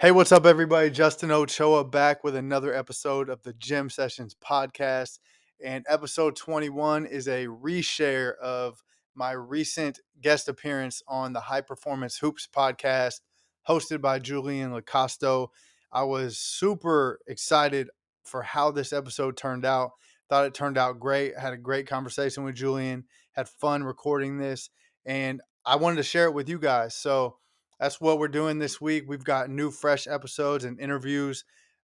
Hey, what's up, everybody? Justin Ochoa back with another episode of the Gym Sessions podcast. And episode 21 is a reshare of my recent guest appearance on the High Performance Hoops podcast hosted by Julian Lo Casto. I was super excited for how this episode turned out. Thought it turned out great. Had a great conversation with Julian, had fun recording this, and I wanted to share it with you guys. So, that's what we're doing this week. We've got new, fresh episodes and interviews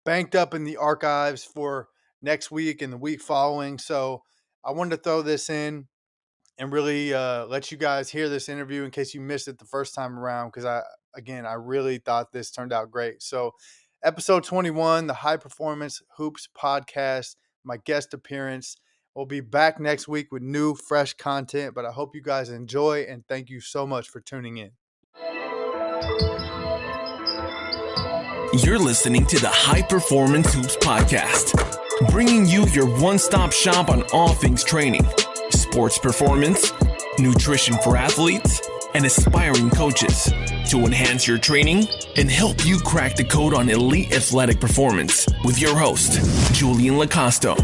banked up in the archives for next week and the week following. So I wanted to throw this in and really let you guys hear this interview in case you missed it the first time around, because I really thought this turned out great. So episode 21, the High Performance Hoops podcast, my guest appearance. We'll be back next week with new, fresh content, but I hope you guys enjoy, and thank you so much for tuning in. You're listening to the High Performance Hoops podcast, bringing you your one-stop shop on all things training, sports performance, nutrition for athletes, and aspiring coaches to enhance your training and help you crack the code on elite athletic performance with your host, Julian Lo Casto.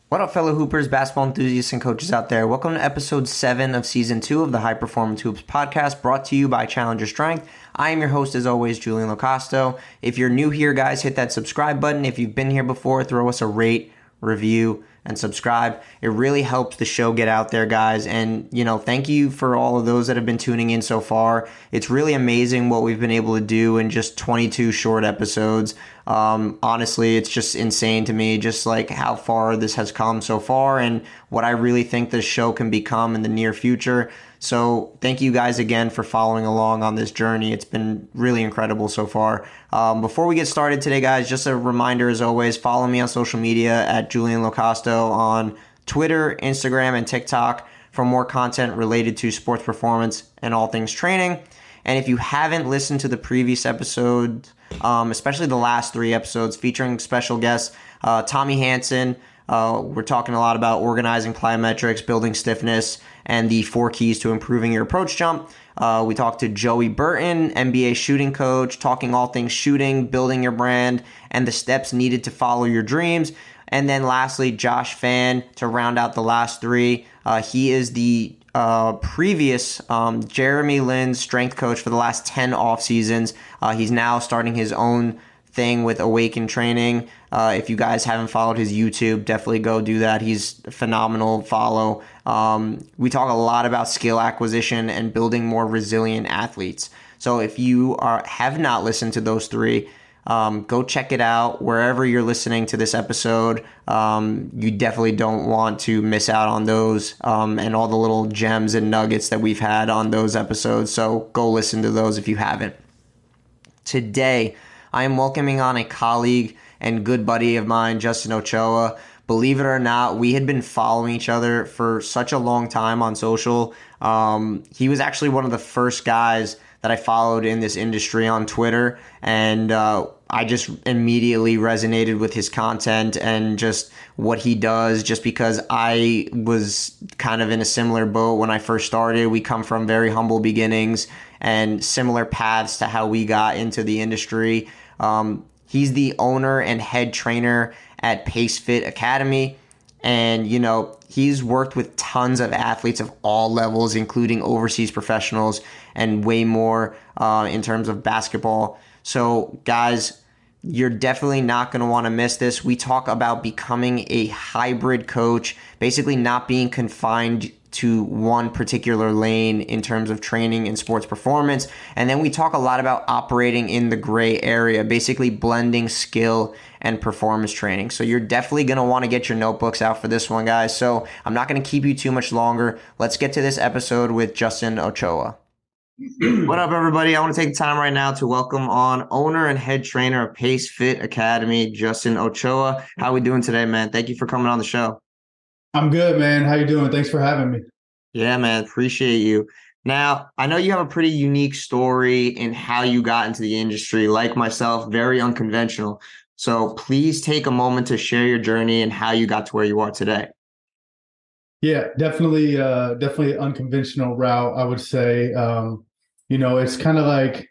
What up, fellow Hoopers, basketball enthusiasts, and coaches out there? Welcome to episode 7 of season 2 of the High Performance Hoops podcast, brought to you by Challenger Strength. I am your host, as always, Julian Lo Casto. If you're new here, guys, hit that subscribe button. If you've been here before, throw us a rate, review, and subscribe. It really helps the show get out there, guys. And, thank you for all of those that have been tuning in so far. It's really amazing what we've been able to do in just 22 short episodes. Honestly, it's just insane to me, just like how far this has come so far and what I really think this show can become in the near future. So thank you guys again for following along on this journey. It's been really incredible so far. Before we get started today, guys, just a reminder, as always, follow me on social media at Julian Lo Casto on Twitter, Instagram, and TikTok for more content related to sports performance and all things training. And if you haven't listened to the previous episode, especially the last 3 episodes featuring special guests, Tommy Hansen, we're talking a lot about organizing plyometrics, building stiffness, and the 4 keys to improving your approach jump. We talked to Joey Burton, NBA shooting coach, talking all things shooting, building your brand, and the steps needed to follow your dreams. And then lastly, Josh Fan to round out the last 3. He is the previous Jeremy Lin's strength coach for the last 10 off seasons. He's now starting his own thing with Awaken Training. If you guys haven't followed his YouTube, definitely go do that. He's a phenomenal follow. We talk a lot about skill acquisition and building more resilient athletes. So if you have not listened to those 3, go check it out wherever you're listening to this episode. You definitely don't want to miss out on those and all the little gems and nuggets that we've had on those episodes. So go listen to those if you haven't. Today, I am welcoming on a colleague and good buddy of mine, Justin Ochoa. Believe it or not, we had been following each other for such a long time on social. He was actually one of the first guys that I followed in this industry on Twitter, and I just immediately resonated with his content and just what he does, just because I was kind of in a similar boat when I first started. We come from very humble beginnings and similar paths to how we got into the industry. He's the owner and head trainer at Pace Fit Academy. And, he's worked with tons of athletes of all levels, including overseas professionals and way more in terms of basketball. So, guys, you're definitely not going to want to miss this. We talk about becoming a hybrid coach, basically not being confined to one particular lane in terms of training and sports performance. And then we talk a lot about operating in the gray area, basically blending skill and performance training. So you're definitely going to want to get your notebooks out for this one, guys. So I'm not going to keep you too much longer. Let's get to this episode with Justin Ochoa. What up, everybody? I want to take the time right now to welcome on owner and head trainer of Pace Fit Academy, Justin Ochoa. How are we doing today, man? Thank you for coming on the show. I'm good, man. How you doing? Thanks for having me. Yeah, man. Appreciate you. Now, I know you have a pretty unique story in how you got into the industry. Like myself, very unconventional. So please take a moment to share your journey and how you got to where you are today. Yeah, definitely unconventional route, I would say. It's kind of like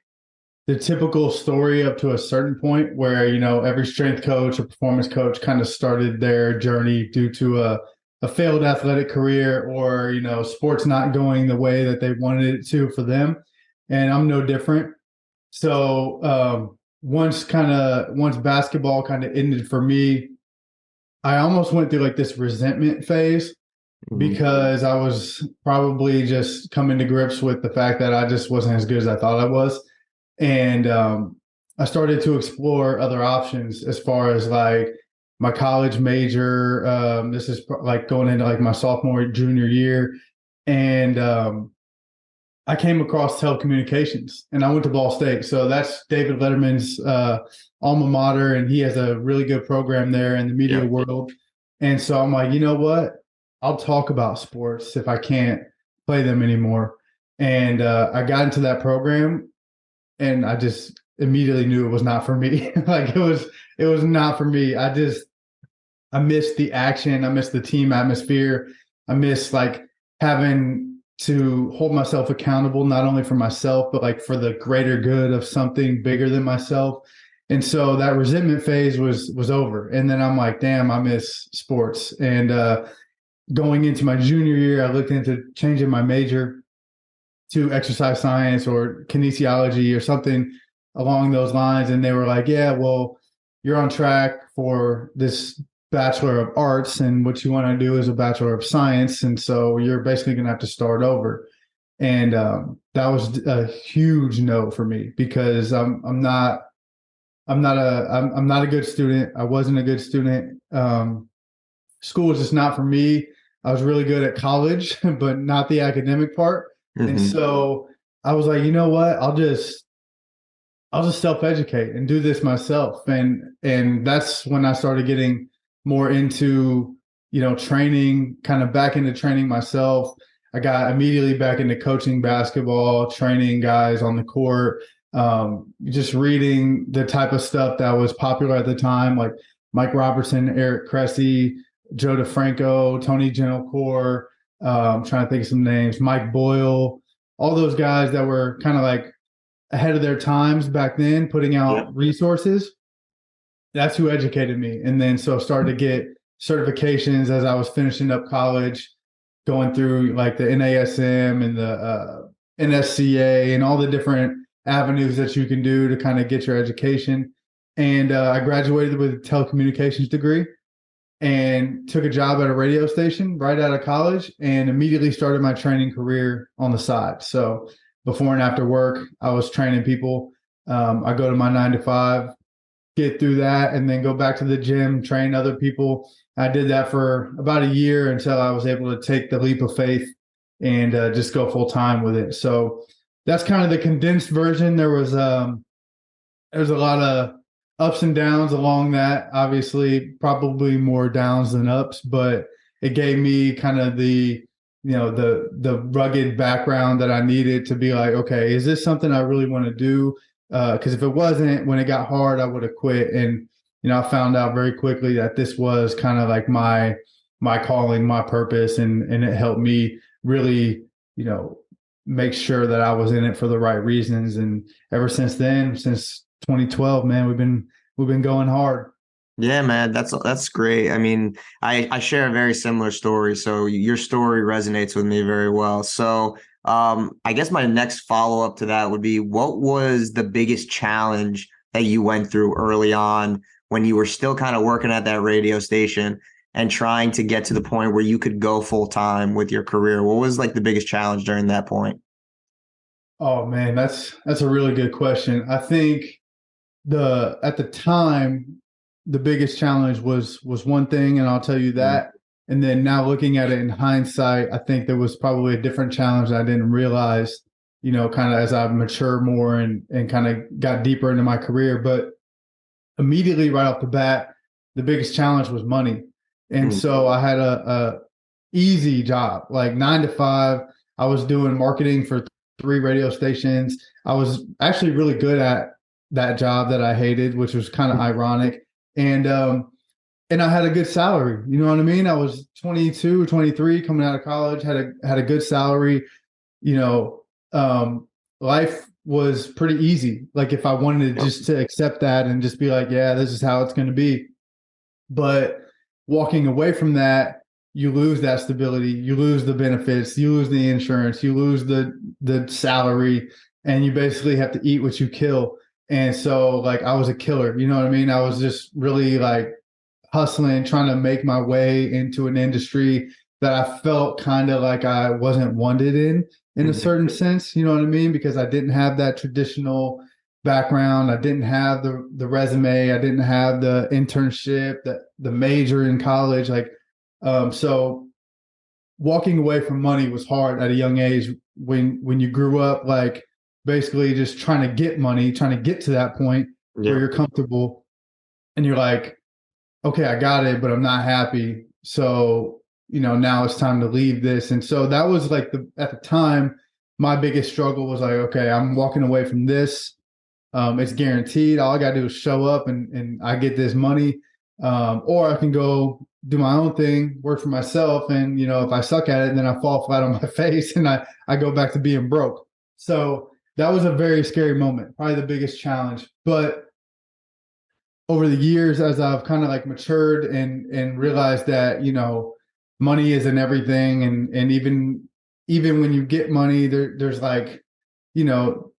the typical story up to a certain point where, every strength coach or performance coach kind of started their journey due to a failed athletic career or, sports not going the way that they wanted it to for them. And I'm no different. So once basketball kind of ended for me, I almost went through like this resentment phase Mhm. because I was probably just coming to grips with the fact that I just wasn't as good as I thought I was. And I started to explore other options as far as like my college major. This is like going into like my sophomore, junior year. And I came across telecommunications and I went to Ball State. So that's David Letterman's alma mater. And he has a really good program there in the media Yeah. world. And so I'm like, you know what? I'll talk about sports if I can't play them anymore. And I got into that program and I just immediately knew it was not for me. Like it was not for me. I missed the action. I missed the team atmosphere. I missed like having to hold myself accountable, not only for myself, but like for the greater good of something bigger than myself. And so that resentment phase was over. And then I'm like, damn, I miss sports. And going into my junior year, I looked into changing my major to exercise science or kinesiology or something along those lines. And they were like, yeah, well, you're on track for this Bachelor of Arts, and what you want to do is a Bachelor of Science. And so you're basically going to have to start over. And that was a huge no for me because I'm not a good student. I wasn't a good student. School was just not for me. I was really good at college, but not the academic part. And Hmm. so I was like, you know what? I'll just self-educate and do this myself. And that's when I started getting more into, training, kind of back into training myself. I got immediately back into coaching basketball, training guys on the court, just reading the type of stuff that was popular at the time, like Mike Robertson, Eric Cressy, Joe DeFranco, Tony Gentilcore, trying to think of some names, Mike Boyle, all those guys that were kind of like ahead of their times back then, putting Yeah. out resources. That's who educated me. And then so I started to get certifications as I was finishing up college, going through like the NASM and the NSCA and all the different avenues that you can do to kind of get your education. And I graduated with a telecommunications degree and took a job at a radio station right out of college and immediately started my training career on the side. So before and after work, I was training people. I go to my 9 to 5, get through that, and then go back to the gym, train other people. I did that for about a year until I was able to take the leap of faith and just go full time with it. So that's kind of the condensed version. There's a lot of ups and downs along that. Obviously, probably more downs than ups, but it gave me kind of the rugged background that I needed to be like, okay, is this something I really want to do? Because if it wasn't, when it got hard, I would have quit. And I found out very quickly that this was kind of like my calling, my purpose, and it helped me really, you know, make sure that I was in it for the right reasons. And ever since then, since 2012, man, we've been going hard. Yeah, man, that's great. I mean, I share a very similar story, so your story resonates with me very well. So, I guess my next follow-up to that would be, what was the biggest challenge that you went through early on when you were still kind of working at that radio station and trying to get to the point where you could go full time with your career? What was like the biggest challenge during that point? Oh man, that's a really good question. I think the at the time the biggest challenge was one thing, and I'll tell you Mm. that. And then now looking at it in hindsight, I think there was probably a different challenge I didn't realize, kind of as I matured more and kind of got deeper into my career. But immediately right off the bat, the biggest challenge was money. And Mm. so I had a easy job, like 9 to 5. I was doing marketing for 3 radio stations. I was actually really good at that job that I hated, which was kind of ironic. And and I had a good salary. You know what I mean? I was 22 or 23 coming out of college, had a good salary. You know, life was pretty easy. Like if I wanted to Yep. just to accept that and just be like, yeah, this is how it's going to be. But walking away from that, you lose that stability, you lose the benefits, you lose the insurance, you lose the salary, and you basically have to eat what you kill. And so like I was a killer, you know what I mean? I was just really like hustling, trying to make my way into an industry that I felt kind of like I wasn't wanted in a Mhm. certain sense, you know what I mean? Because I didn't have that traditional background. I didn't have the resume. I didn't have the internship, the major in college. Like, so walking away from money was hard at a young age when you grew up like basically just trying to get money, trying to get to that point where Yep. you're comfortable and you're like, okay, I got it, but I'm not happy. So, now it's time to leave this. And so that was like at the time, my biggest struggle was like, okay, I'm walking away from this. It's guaranteed. All I got to do is show up and I get this money. Or I can go do my own thing, work for myself. And, if I suck at it, then I fall flat on my face and I go back to being broke. So that was a very scary moment, probably the biggest challenge. But over the years, as I've kind of like matured and realized that, money isn't everything. And even when you get money, there's like, you know,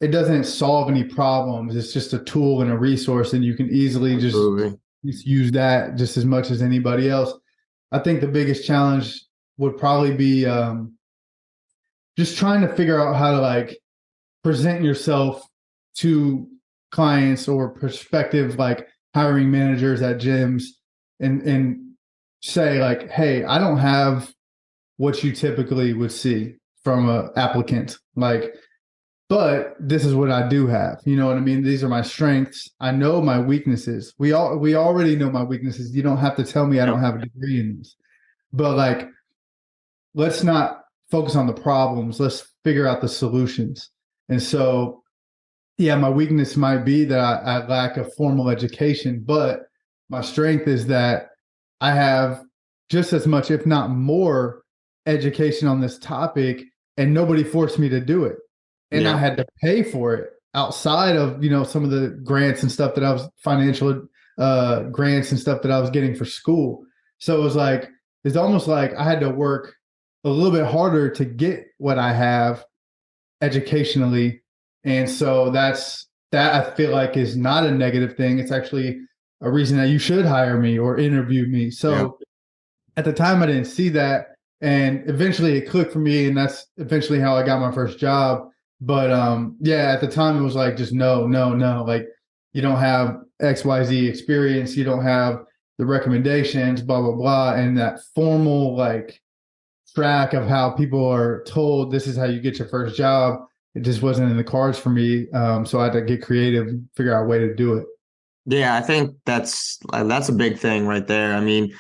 it doesn't solve any problems. It's just a tool and a resource, and you can easily Absolutely. just use that just as much as anybody else. I think the biggest challenge would probably be just trying to figure out how to like present yourself to clients or prospective like hiring managers at gyms and say like, hey, I don't have what you typically would see from a applicant. Like, but this is what I do have. You know what I mean? These are my strengths. I know my weaknesses. We already know my weaknesses. You don't have to tell me I don't Yep. have a degree in these. But like, let's not focus on the problems. Let's figure out the solutions. And so, yeah, my weakness might be that I lack a formal education, but my strength is that I have just as much, if not more, education on this topic, and nobody forced me to do it. And I Yeah. had to pay for it outside of, some of the grants and stuff that I was financial grants and stuff that I was getting for school. So it was like, it's almost like I had to work a little bit harder to get what I have educationally. And so that I feel like is not a negative thing. It's actually a reason that you should hire me or interview me. Yep. So at the time I didn't see that. And eventually it clicked for me. And that's eventually how I got my first job. But yeah, at the time it was like just no, no, no. Like you don't have XYZ experience, you don't have the recommendations, blah, blah, blah. And that formal like track of how people are told this is how you get your first job. It just wasn't in the cards for me. So I had to get creative, figure out a way to do it. Yeah, I think that's a big thing right there. I mean,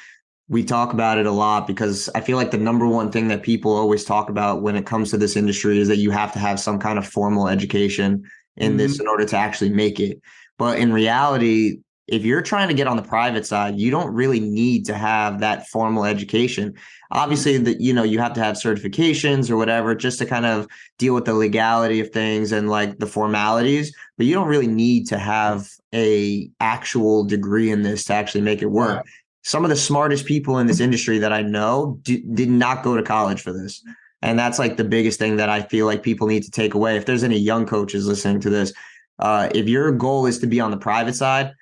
we talk about it a lot because I feel like the number one thing that people always talk about when it comes to this industry is that you have to have some kind of formal education in this Mm-hmm. in order to actually make it. But in reality, if you're trying to get on the private side, you don't really need to have that formal education. Obviously, that you have to have certifications or whatever just to kind of deal with the legality of things and like the formalities, but you don't really need to have a actual degree in this to actually make it work. Right. Some of the smartest people in this industry that I know did not go to college for this. And that's like the biggest thing that I feel like people need to take away. If there's any young coaches listening to this, if your goal is to be on the private side,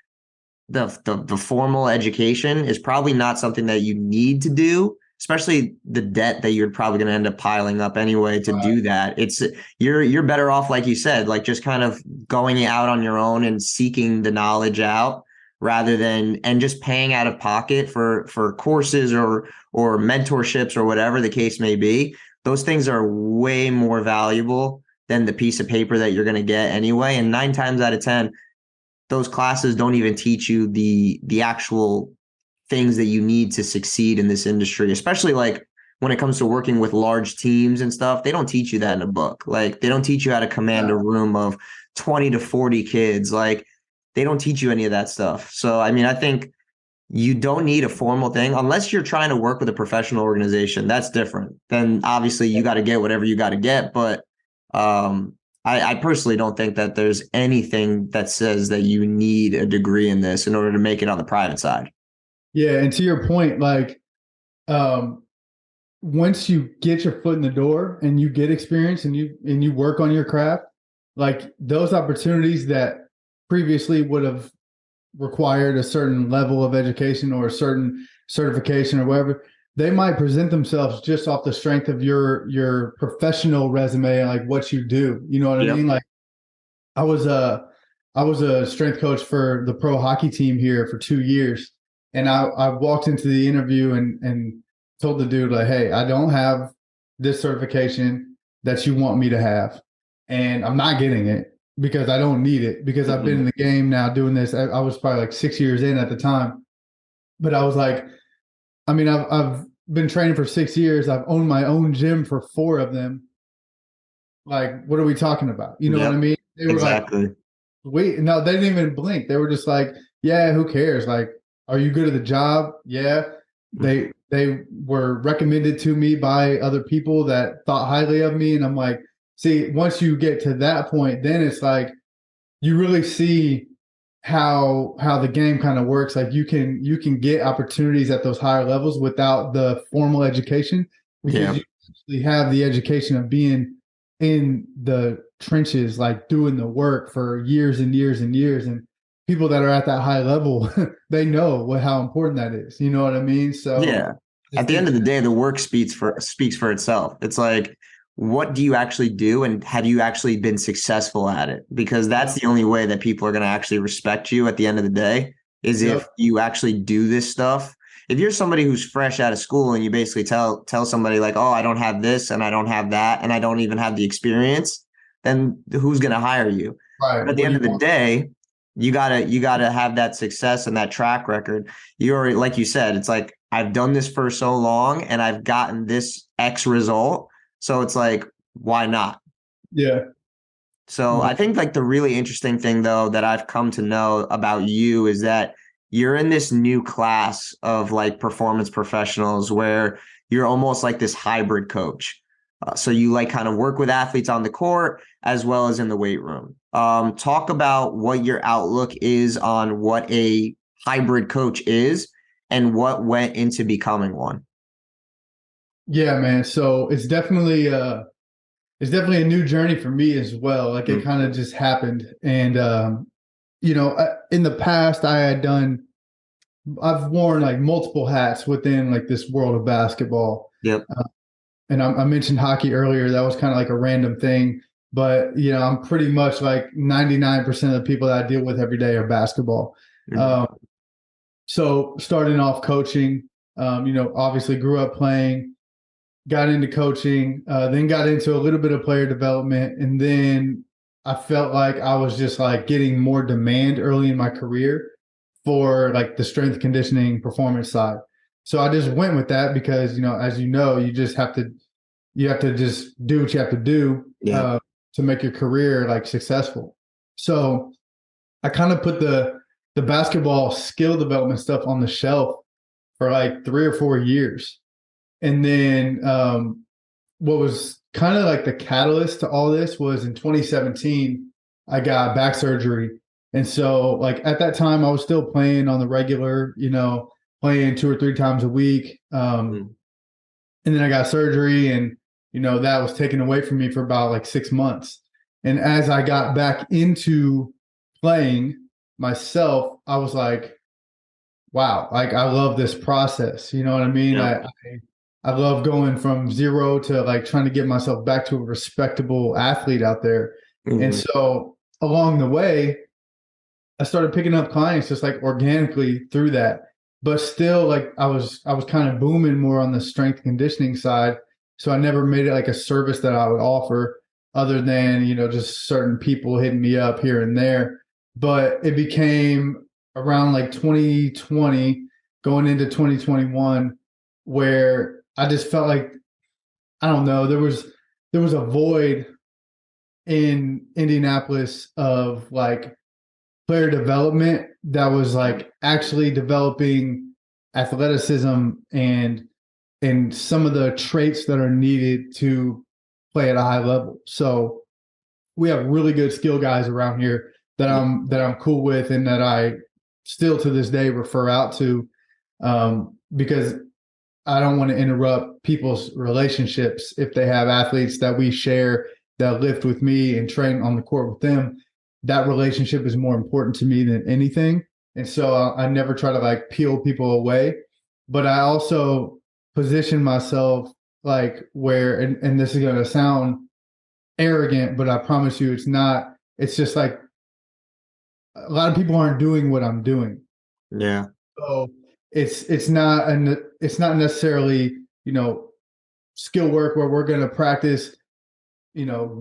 the formal education is probably not something that you need to do, especially the debt that you're probably going to end up piling up anyway to Right. do that. You're better off, like you said, like just kind of going out on your own and seeking the knowledge out rather than and just paying out of pocket for courses or mentorships or whatever the case may be. Those things are way more valuable than the piece of paper that you're going to get anyway. And 9 times out of 10, those classes don't even teach you the actual things that you need to succeed in this industry, especially like when it comes to working with large teams and stuff. They don't teach you that in a book. Like they don't teach you how to command a Yeah. room of 20 to 40 kids. Like they don't teach you any of that stuff. So I mean, I think you don't need a formal thing unless you're trying to work with a professional organization. That's different. Then obviously you got to get whatever you got to get. But I personally don't think that there's anything that says that you need a degree in this in order to make it on the private side. Yeah, and to your point, like um, once you get your foot in the door and you get experience and you work on your craft, like those opportunities that previously would have required a certain level of education or a certain certification or whatever, they might present themselves just off the strength of your professional resume and like what you do. You know what I Yep. mean? Like I was a I was a strength coach for the pro hockey team here for 2 years. And I walked into the interview and told the dude, like, hey, I don't have this certification that you want me to have. And I'm not getting it because I don't need it because I've been in the game now doing this. I was probably like 6 years in at the time. But I was like, I mean, I've been training for 6 years. I've owned my own gym for 4 of them. Like, what are we talking about? You know what I Yep. mean? They were like, Exactly. wait, no, they didn't even blink. They were just like, yeah, who cares? Like, are you good at the job? Yeah. They were recommended to me by other people that thought highly of me. And I'm like, see, once you get to that point, then it's like you really see how the game kind of works. Like you can get opportunities at those higher levels without the formal education because Yeah. you actually have the education of being in the trenches, like doing the work for years and years and years. And people that are at that high level, they know how important that is. You know what I mean? So Yeah. I At the end think, of the day, the work speaks for itself. It's like, what do you actually do, and have you actually been successful at it? Because that's yep, the only way that people are going to actually respect you at the end of the day is if yep, you actually do this stuff. If you're somebody who's fresh out of school and you basically tell somebody like, "Oh, I don't have this and I don't have that and I don't even have the experience," then who's going to hire you? But right. at the What do end you of the want? day, you gotta have that success and that track record. You're like you said, it's like I've done this for so long and I've gotten this X result. So it's like, why not? Yeah. So Yeah. I think like the really interesting thing though that I've come to know about you is that you're in this new class of like performance professionals where you're almost like this hybrid coach. So you like kind of work with athletes on the court as well as in the weight room. Talk about what your outlook is on what a hybrid coach is and what went into becoming one. Yeah, man. So it's definitely a new journey for me as well. Like it Mm. kind of just happened. And in the past I've worn like multiple hats within like this world of basketball. Yep. And I mentioned hockey earlier. That was kind of like a random thing, but I'm pretty much like 99% of the people that I deal with every day are basketball. Mhm. Um, so starting off coaching, obviously grew up playing, got into coaching, then got into a little bit of player development, and then I felt like I was just like getting more demand early in my career for like the strength conditioning performance side. So I just went with that because as you have to just do what you have to do Yeah. to make your career like successful. So I kind of put the basketball skill development stuff on the shelf for like 3 or 4 years. And then what was kind of like the catalyst to all this was in 2017, I got back surgery. And so, like, at that time, I was still playing on the regular, playing 2 or 3 times a week. Mm. And then I got surgery, and, that was taken away from me for about like 6 months. And as I got back into playing myself, I was like, wow, like I love this process. You know what I mean? Yep. I love going from zero to like trying to get myself back to a respectable athlete out there. And Mhm. so along the way, I started picking up clients just like organically through that. But still like I was kind of booming more on the strength conditioning side. So I never made it like a service that I would offer other than, just certain people hitting me up here and there. But it became around like 2020 going into 2021 where I just felt like I don't know, there was a void in Indianapolis of like player development that was like actually developing athleticism and some of the traits that are needed to play at a high level. So we have really good skill guys around here that I'm cool with and that I still to this day refer out to, because I don't want to interrupt people's relationships if they have athletes that we share that lift with me and train on the court with them. That relationship is more important to me than anything. And so I never try to like peel people away, but I also position myself like where, and this is going to sound arrogant, but I promise you it's not. It's just like a lot of people aren't doing what I'm doing. Yeah. So it's not necessarily, skill work where we're going to practice,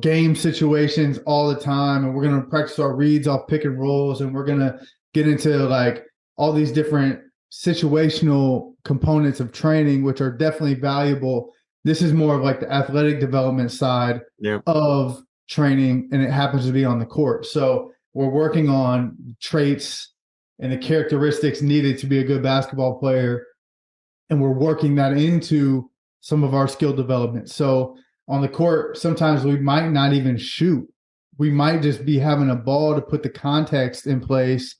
game situations all the time, and we're going to practice our reads off pick and rolls, and we're going to get into like all these different situational components of training, which are definitely valuable. This is more of like the athletic development side of training, and it happens to be on the court. So we're working on traits and the characteristics needed to be a good basketball player, and we're working that into some of our skill development. So on the court, sometimes we might not even shoot. We might just be having a ball to put the context in place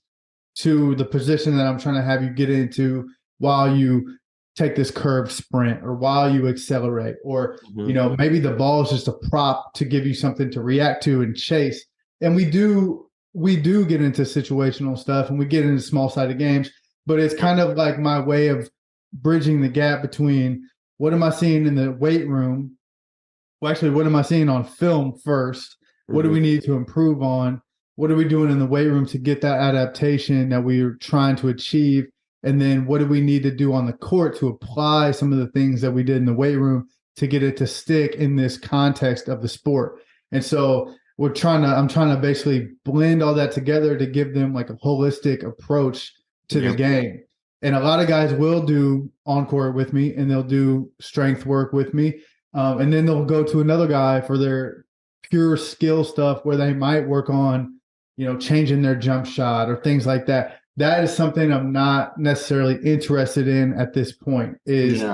to the position that I'm trying to have you get into while you take this curved sprint or while you accelerate, or maybe the ball is just a prop to give you something to react to and chase. And we do get into situational stuff and we get into small-sided games, but it's kind of like my way of bridging the gap between what am I seeing in the weight room? Well, actually, what am I seeing on film first? What do we need to improve on? What are we doing in the weight room to get that adaptation that we're trying to achieve? And then what do we need to do on the court to apply some of the things that we did in the weight room to get it to stick in this context of the sport? And so I'm trying to basically blend all that together to give them like a holistic approach to the game. And a lot of guys will do on court with me and they'll do strength work with me. And then they'll go to another guy for their pure skill stuff where they might work on, changing their jump shot or things like that. That is something I'm not necessarily interested in at this point is,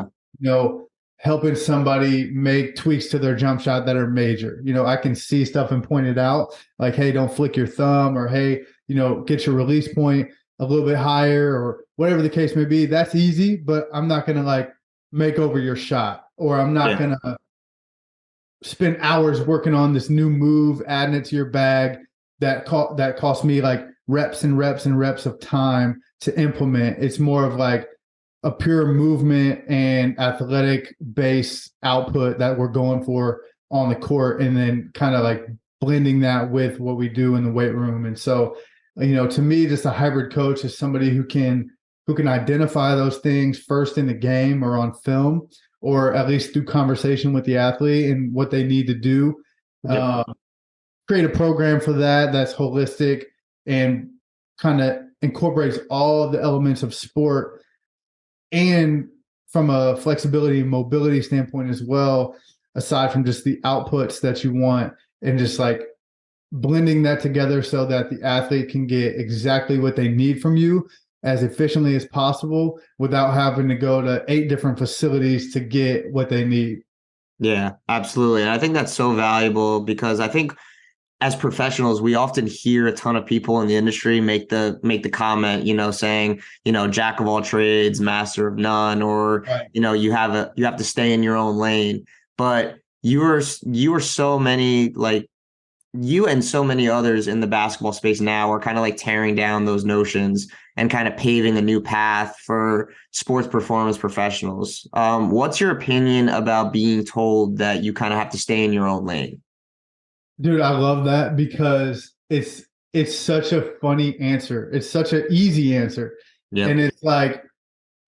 helping somebody make tweaks to their jump shot that are major. I can see stuff and point it out like, hey, don't flick your thumb, or, hey, get your release point a little bit higher, or whatever the case may be. That's easy, but I'm not going to like make over your shot, or I'm not going to spend hours working on this new move, adding it to your bag that cost me like reps and reps and reps of time to implement. It's more of like a pure movement and athletic base output that we're going for on the court, and then kind of like blending that with what we do in the weight room. And so, to me, just a hybrid coach is somebody who can identify those things first in the game or on film, or at least through conversation with the athlete and what they need to do. Create a program for that's holistic and kind of incorporates all of the elements of sport, and from a flexibility and mobility standpoint as well, aside from just the outputs that you want, and just like blending that together so that the athlete can get exactly what they need from you as efficiently as possible without having to go to 8 different facilities to get what they need. Yeah, absolutely. And I think that's so valuable because I think as professionals, we often hear a ton of people in the industry make the comment, saying, jack of all trades, master of none, or, you have to stay in your own lane. But you are so many, like, you and so many others in the basketball space now are kind of like tearing down those notions and kind of paving a new path for sports performance professionals. What's your opinion about being told that you kind of have to stay in your own lane? Dude, I love that because it's such a funny answer. It's such an easy answer. Yep. And it's like,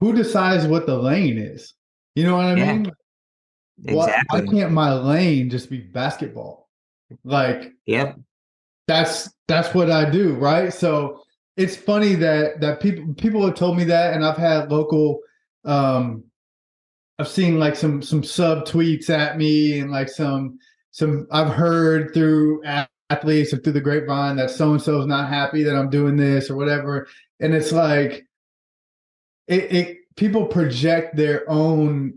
who decides what the lane is? You know what I mean? Exactly. Why can't my lane just be basketball? Like, that's what I do, right? So it's funny that people have told me that, and I've had local I've seen like some sub tweets at me, and like some I've heard through athletes or through the grapevine that so-and-so is not happy that I'm doing this or whatever. And it's like it people project their own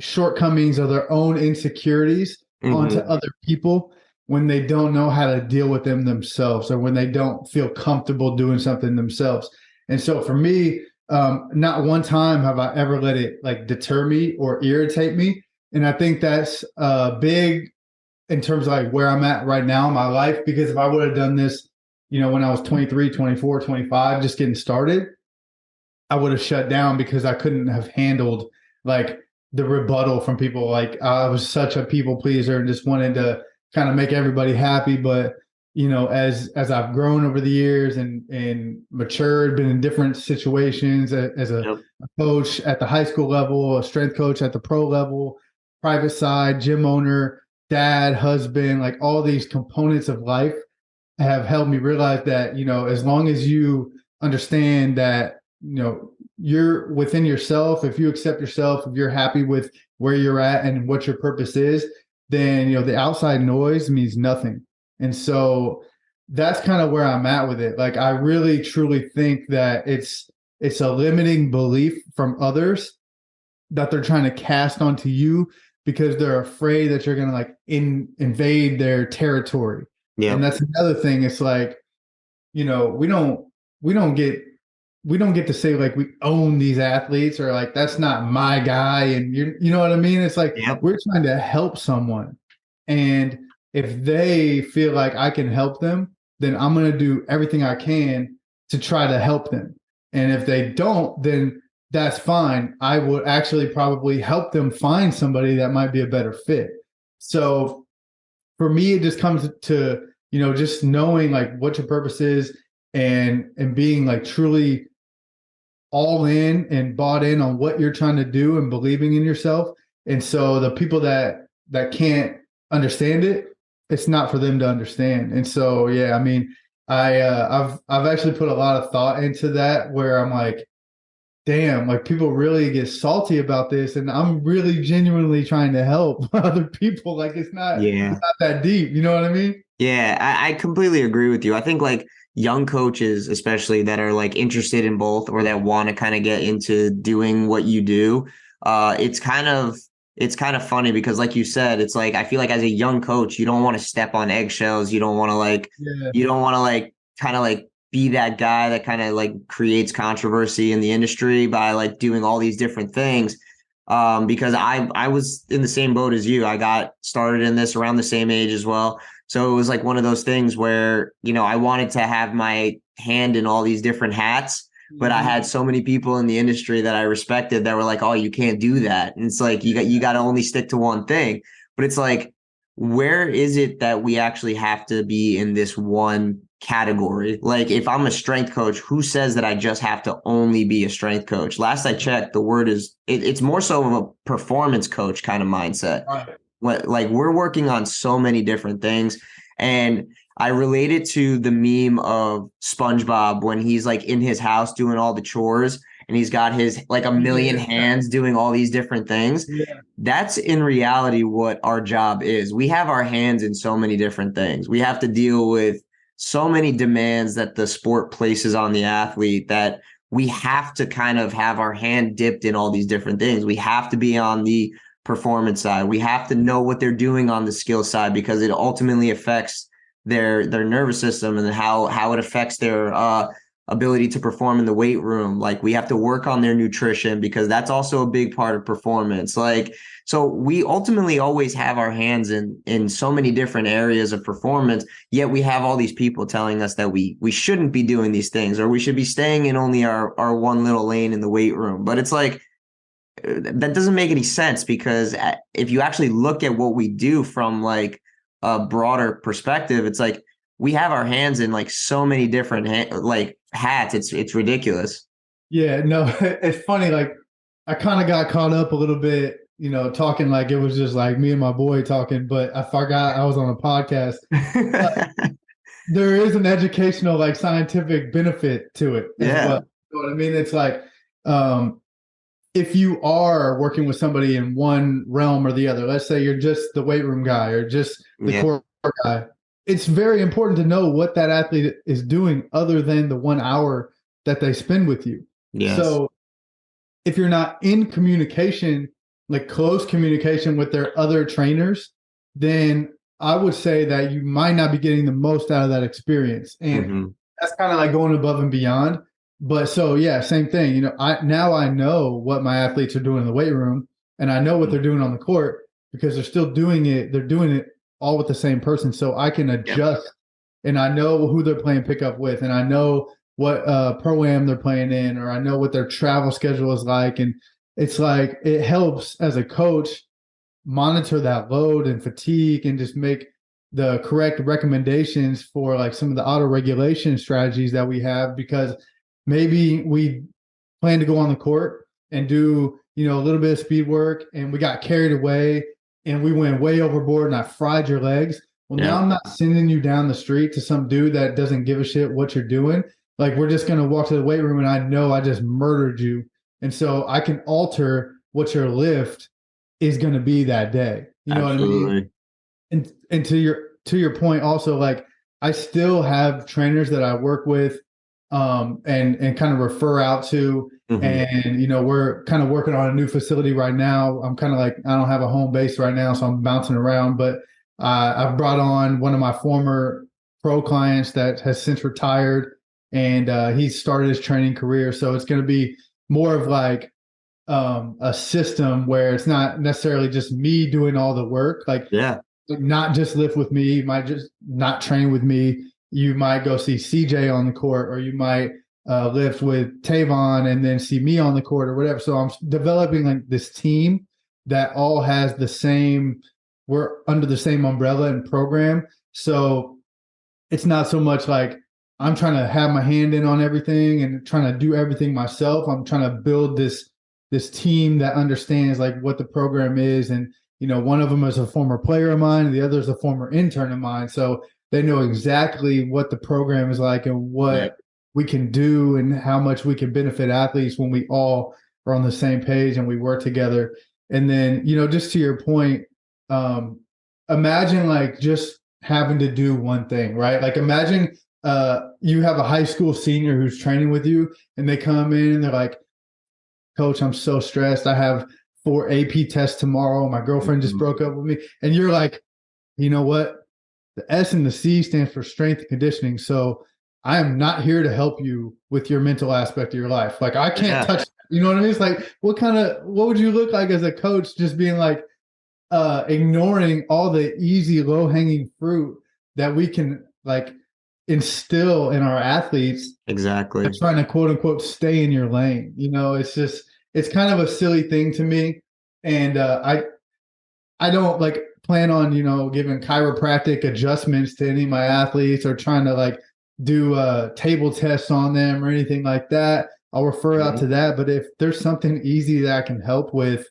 shortcomings or their own insecurities onto Mm-hmm. other people when they don't know how to deal with them themselves, or when they don't feel comfortable doing something themselves. And so for me, not one time have I ever let it like deter me or irritate me. And I think that's big in terms of like where I'm at right now in my life, because if I would have done this, when I was 23, 24, 25, just getting started, I would have shut down because I couldn't have handled like the rebuttal from people. Like I was such a people pleaser and just wanted to kind of make everybody happy. But as I've grown over the years and matured, been in different situations as a Yep. coach at the high school level, a strength coach at the pro level, private side, gym owner, dad, husband, like all these components of life have helped me realize that, as long as you understand that, you're within yourself, if you accept yourself, if you're happy with where you're at and what your purpose is, then, the outside noise means nothing. And so that's kind of where I'm at with it. Like, I really truly think that it's a limiting belief from others that they're trying to cast onto you because they're afraid that you're going to like invade their territory. And Yep. that's another thing. It's like, we don't get to say like we own these athletes, or like that's not my guy, and you know what I mean? It's like Yep. we're trying to help someone. And if they feel like I can help them, then I'm going to do everything I can to try to help them. And if they don't, then that's fine. I would actually probably help them find somebody that might be a better fit. So for me, it just comes to, just knowing like what your purpose is, and being like truly all in and bought in on what you're trying to do and believing in yourself. And so the people that can't understand it, it's not for them to understand. And so yeah, I mean, I've actually put a lot of thought into that, where I'm like, damn, like people really get salty about this, and I'm really genuinely trying to help other people. Like it's Yeah. not that deep. You know what I mean? Yeah, I completely agree with you. I think like young coaches, especially that are like interested in both or that want to kind of get into doing what you do, it's kind of funny because like you said, it's like I feel like as a young coach, you don't want to step on eggshells. You don't want to like Yeah. you don't want to like kind of like be that guy that kind of like creates controversy in the industry by like doing all these different things. Because I was in the same boat as you. I got started in this around the same age as well. So it was like one of those things where, I wanted to have my hand in all these different hats, but I Mhm. had so many people in the industry that I respected that were like, "Oh, you can't do that." And it's like you got to only stick to one thing. But it's like, where is it that we actually have to be in this one category? Like if I'm a strength coach, who says that I just have to only be a strength coach? Last I checked, the word is it's more so of a performance coach kind of mindset. Right. Like we're working on so many different things. And I relate it to the meme of SpongeBob when he's like in his house doing all the chores and he's got his like a million Yeah. hands doing all these different things. Yeah. That's in reality what our job is. We have our hands in so many different things. We have to deal with so many demands that the sport places on the athlete that we have to kind of have our hand dipped in all these different things. We have to be on the performance side. We have to know what they're doing on the skill side because it ultimately affects their nervous system and how it affects their ability to perform in the weight room. Like we have to work on their nutrition because that's also a big part of performance. Like so we ultimately always have our hands in so many different areas of performance, yet we have all these people telling us that we shouldn't be doing these things or we should be staying in only our one little lane in the weight room. But it's like that doesn't make any sense because if you actually look at what we do from like a broader perspective, it's like we have our hands in like so many different like hats. It's ridiculous. Yeah, no, it's funny. Like, I kind of got caught up a little bit, talking like it was just like me and my boy talking, but I forgot I was on a podcast. But there is an educational, like, scientific benefit to it as Yeah. well. You know what I mean? It's like, um, if you are working with somebody in one realm or the other, let's say you're just the weight room guy or just the Yeah. core guy, it's very important to know what that athlete is doing other than the 1 hour that they spend with you. Yes. So if you're not in communication, like close communication with their other trainers, then I would say that you might not be getting the most out of that experience. And Mm-hmm. that's kind of like going above and beyond. But so yeah, same thing. I know what my athletes are doing in the weight room, and I know what they're doing on the court because they're still doing it. They're doing it all with the same person. So I can Yep. adjust, and I know who they're playing pickup with, and I know what pro-am they're playing in, or I know what their travel schedule is like. And it's like it helps as a coach monitor that load and fatigue and just make the correct recommendations for like some of the auto regulation strategies that we have, because maybe we plan to go on the court and do, a little bit of speed work, and we got carried away and we went way overboard and I fried your legs. Well, now Yeah. I'm not sending you down the street to some dude that doesn't give a shit what you're doing. Like, we're just going to walk to the weight room and I know I just murdered you. And so I can alter what your lift is going to be that day. You know what I mean? Absolutely. And to your point also, like, I still have trainers that I work with and kind of refer out to. Mm-hmm. And we're kind of working on a new facility right now. I'm kind of like, I don't have a home base right now, so I'm bouncing around, but I've brought on one of my former pro clients that has since retired, and he started his training career. So it's going to be more of like a system where it's not necessarily just me doing all the work. Like, Yeah. not just lift with me. You might just not train with me. You might go see CJ on the court, or you might lift with Tavon and then see me on the court or whatever. So I'm developing like this team that all has the same, we're under the same umbrella and program. So it's not so much like I'm trying to have my hand in on everything and trying to do everything myself. I'm trying to build this team that understands like what the program is. And one of them is a former player of mine and the other is a former intern of mine, so they know exactly what the program is like and what we can do and how much we can benefit athletes when we all are on the same page and we work together. And then just to your point, imagine like just having to do one thing, right? Like, imagine you have a high school senior who's training with you and they come in and they're like, "Coach, I'm so stressed. I have 4 AP tests tomorrow. My girlfriend just broke up with me." And you're like, "You know what? The S and the C stands for strength and conditioning. So I am not here to help you with your mental aspect of your life. Like, I can't touch." You know what I mean? It's like, what would you look like as a coach just being like ignoring all the easy, low-hanging fruit that we can like instill in our athletes? Exactly. Trying to quote unquote stay in your lane. It's kind of a silly thing to me. And I don't like plan on, giving chiropractic adjustments to any of my athletes or trying to like do table tests on them or anything like that. I'll refer out to that. But if there's something easy that I can help with,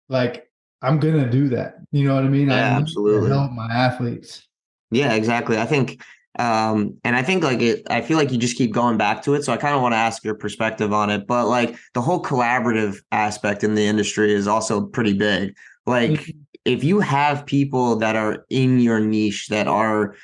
like, I'm going to do that. You know what I mean? Yeah, I need absolutely. to help my athletes. Yeah, exactly. I think, and I think I feel like you just keep going back to it. So I kind of want to ask your perspective on it, but like the whole collaborative aspect in the industry is also pretty big. Like, if you have people that are in your niche that are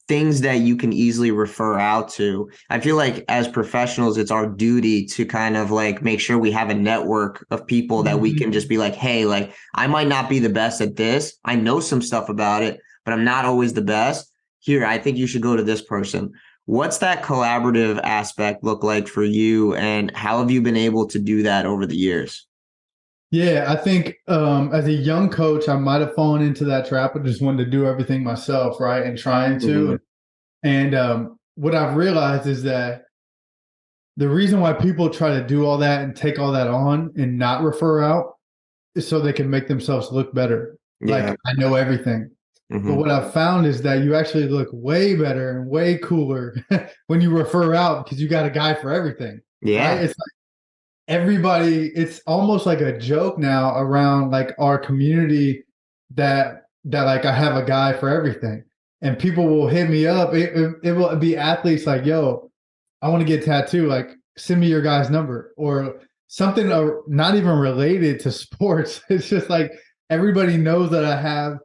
things that you can easily refer out to, I feel like as professionals, it's our duty to kind of like make sure we have a network of people that we can just be like, "Hey, like, I might not be the best at this. I know some stuff about it, but I'm not always the best. Here, I think you should go to this person." What's that collaborative aspect look like for you, and how have you been able to do that over the years? Yeah, I think as a young coach, I might have fallen into that trap of just wanting to do everything myself, right? And trying to. And what I've realized is that the reason why people try to do all that and take all that on and not refer out is so they can make themselves look better. Yeah. Like, I know everything. But what I've found is that you actually look way better and way cooler when you refer out because you got a guy for everything. Yeah. Right? It's like everybody, it's almost like a joke now around like our community that like I have a guy for everything. And people will hit me up. It will be athletes like, "Yo, I want to get a tattoo. Like, send me your guy's number," or something not even related to sports. It's just like everybody knows that I have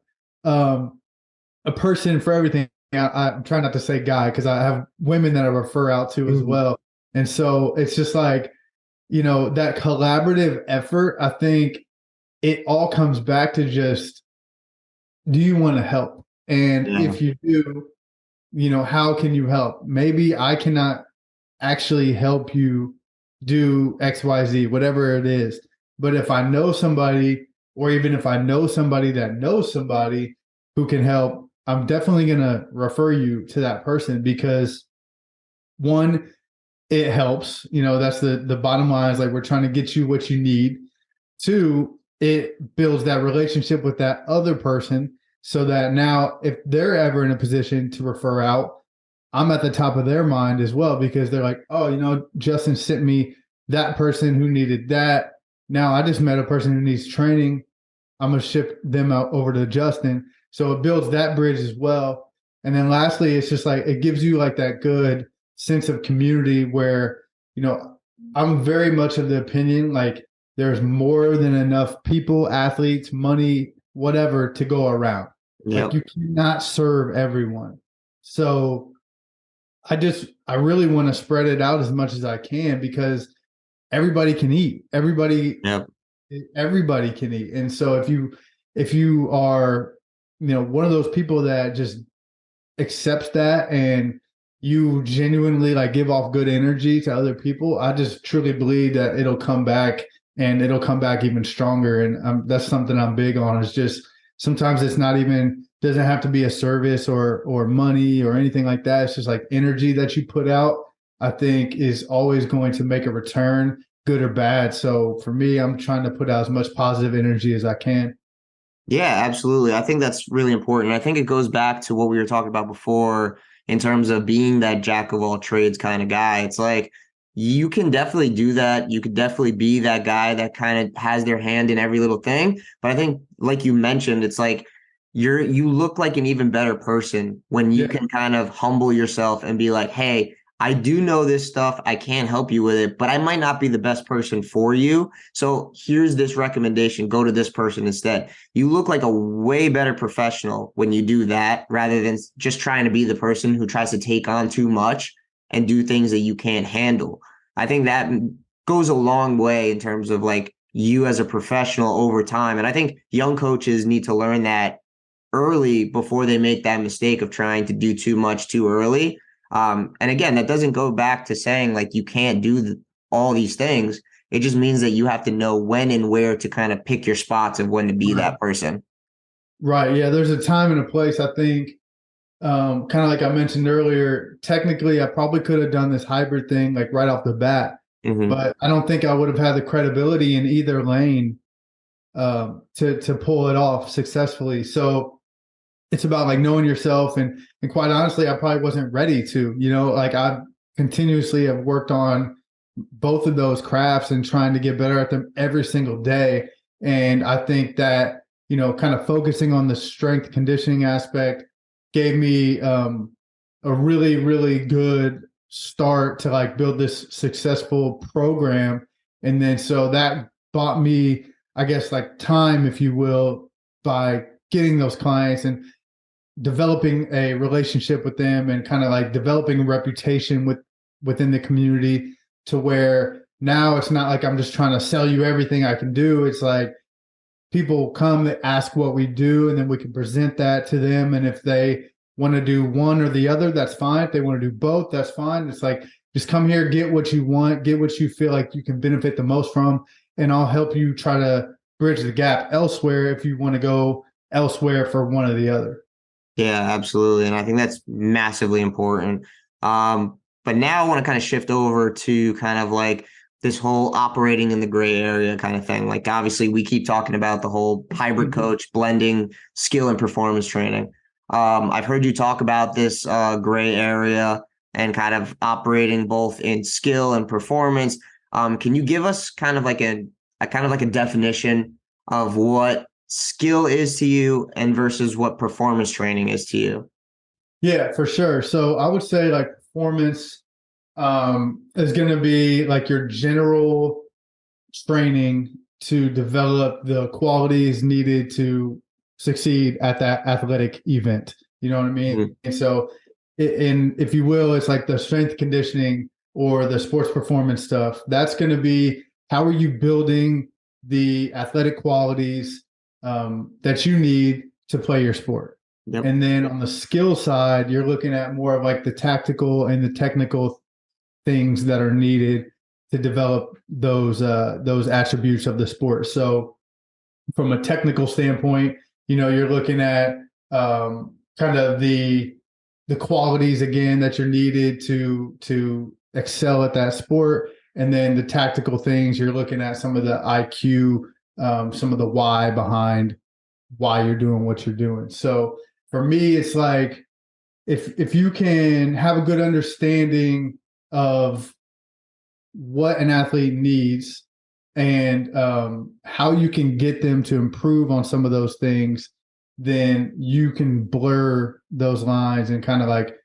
a person for everything. I'm trying not to say guy because I have women that I refer out to as Mhm. well. And so it's just like, that collaborative effort, I think it all comes back to just, do you want to help? And Yeah. if you do, how can you help? Maybe I cannot actually help you do XYZ, whatever it is. But if I know somebody, or even if I know somebody that knows somebody who can help, I'm definitely going to refer you to that person because one, it helps. That's the bottom line is like we're trying to get you what you need. Two, it builds that relationship with that other person so that now if they're ever in a position to refer out, I'm at the top of their mind as well because they're like, oh, Justin sent me that person who needed that. Now I just met a person who needs training. I'm gonna ship them out over to Justin. So it builds that bridge as well. And then lastly, it's just like it gives you like that good sense of community where, I'm very much of the opinion like there's more than enough people, athletes, money, whatever to go around. Like Yep. you cannot serve everyone. So I really want to spread it out as much as I can because everybody can eat. Yep. Everybody can eat. And so if you are, one of those people that just accepts that and you genuinely like give off good energy to other people, I just truly believe that it'll come back and it'll come back even stronger. And that's something I'm big on. Is just sometimes it's not even doesn't have to be a service or money or anything like that. It's just like energy that you put out. I think is always going to make a return, good or bad. So for me, I'm trying to put out as much positive energy as I can. Yeah, absolutely. I think that's really important. I think it goes back to what we were talking about before in terms of being that jack of all trades kind of guy. It's like you can definitely do that. You could definitely be that guy that kind of has their hand in every little thing. But I think, like you mentioned, it's like you look like an even better person when you Yeah. can kind of humble yourself and be like, hey, I do know this stuff. I can't help you with it, but I might not be the best person for you. So here's this recommendation. Go to this person instead. You look like a way better professional when you do that rather than just trying to be the person who tries to take on too much and do things that you can't handle. I think that goes a long way in terms of like you as a professional over time. And I think young coaches need to learn that early before they make that mistake of trying to do too much too early. And again, that doesn't go back to saying like you can't do all these things. It just means that you have to know when and where to kind of pick your spots of when to be Right. that person. Right. Yeah. There's a time and a place. I think, kind of like I mentioned earlier, technically, I probably could have done this hybrid thing like right off the bat, Mm-hmm. but I don't think I would have had the credibility in either lane to pull it off successfully. So it's about like knowing yourself, and quite honestly, I probably wasn't ready to. Like I continuously have worked on both of those crafts and trying to get better at them every single day. And I think that, kind of focusing on the strength conditioning aspect gave me a really, really good start to like build this successful program. And then so that bought me, I guess, like time, if you will, by getting those clients and developing a relationship with them and kind of like developing a reputation within the community to where now it's not like I'm just trying to sell you everything I can do. It's like people come ask what we do and then we can present that to them. And if they want to do one or the other, that's fine. If they want to do both, that's fine. It's like just come here, get what you want, get what you feel like you can benefit the most from, and I'll help you try to bridge the gap elsewhere if you want to go elsewhere for one or the other. Yeah, absolutely. And I think that's massively important. But now I want to kind of shift over to kind of like this whole operating in the gray area kind of thing. Like obviously we keep talking about the whole hybrid Mhm. coach blending skill and performance training. I've heard you talk about this gray area and kind of operating both in skill and performance. Can you give us kind of like a kind of like a definition of what skill is to you and versus what performance training is to you? Yeah, for sure. So I would say like performance is going to be like your general training to develop the qualities needed to succeed at that athletic event. You know what I mean? Mhm. And so, if you will, it's like the strength conditioning or the sports performance stuff. That's going to be how are you building the athletic qualities that you need to play your sport. Yep. And then on the skill side, you're looking at more of like the tactical and the technical things that are needed to develop those attributes of the sport. So from a technical standpoint, you're looking at kind of the qualities again that you're needed to excel at that sport, and then the tactical things you're looking at some of the IQ, some of the why behind why you're doing what you're doing. So for me, it's like if you can have a good understanding of what an athlete needs and how you can get them to improve on some of those things, then you can blur those lines and kind of like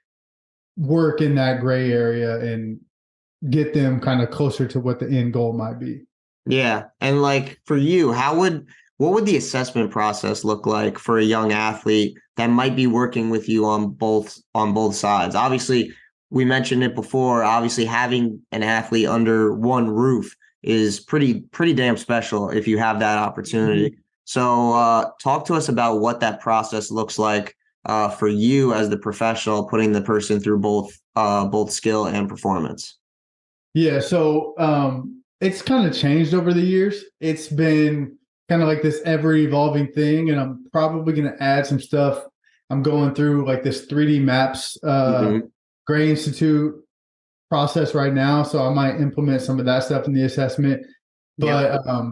work in that gray area and get them kind of closer to what the end goal might be. Yeah. And like for you, what would the assessment process look like for a young athlete that might be working with you on both sides? Obviously, we mentioned it before. Obviously, having an athlete under one roof is pretty damn special if you have that opportunity. Mm-hmm. So, talk to us about what that process looks like for you as the professional, putting the person through both skill and performance. Yeah, so it's kind of changed over the years. It's been kind of like this ever evolving thing, and I'm probably going to add some stuff. I'm going through like this 3D maps Hmm. Gray Institute process right now, so I might implement some of that stuff in the assessment. Yep. But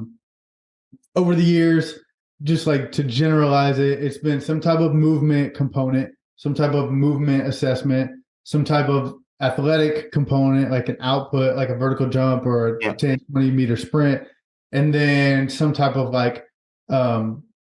over the years, just like to generalize it, it's been some type of movement component, some type of movement assessment, some type of athletic component, like an output, like a vertical jump or a Yep. 10, 20-meter sprint, and then some type of like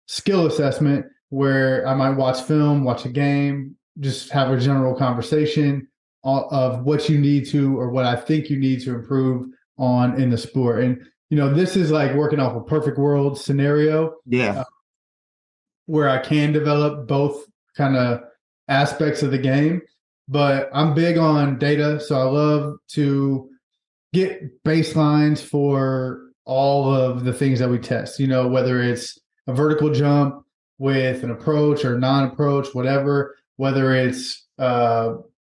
skill assessment where I might watch film, watch a game, just have a general conversation of what you need to or what I think you need to improve on in the sport. And this is like working off a perfect world scenario Yeah. uh, where I can develop both kind of aspects of the game. But I'm big on data, so I love to get baselines for all of the things that we test. Whether it's a vertical jump with an approach or non-approach, whatever. Whether it's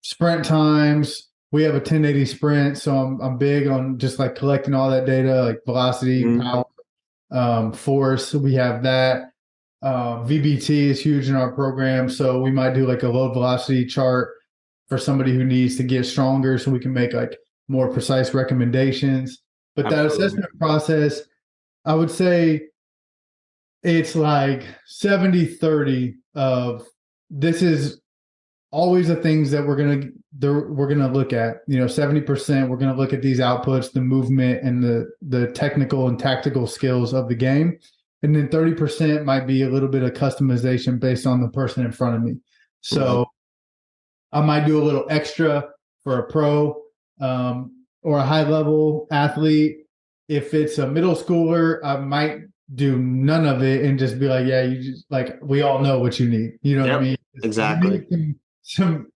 sprint times, we have a 1080 sprint, so I'm big on just like collecting all that data, like velocity, Mhm. power, force. We have that. VBT is huge in our program, so we might do like a load velocity chart for somebody who needs to get stronger, so we can make like more precise recommendations. But that Absolutely. assessment process, I would say it's like 70-30 of this is always the things that we're gonna look at. 70% we're gonna look at these outputs, the movement, and the technical and tactical skills of the game, and then 30% might be a little bit of customization based on the person in front of me. Mhm. So I might do a little extra for a pro or a high level athlete. If it's a middle schooler, I might do none of it and just be like, yeah, you just like we all know what you need. You know what I Yep. mean? You Exactly. need some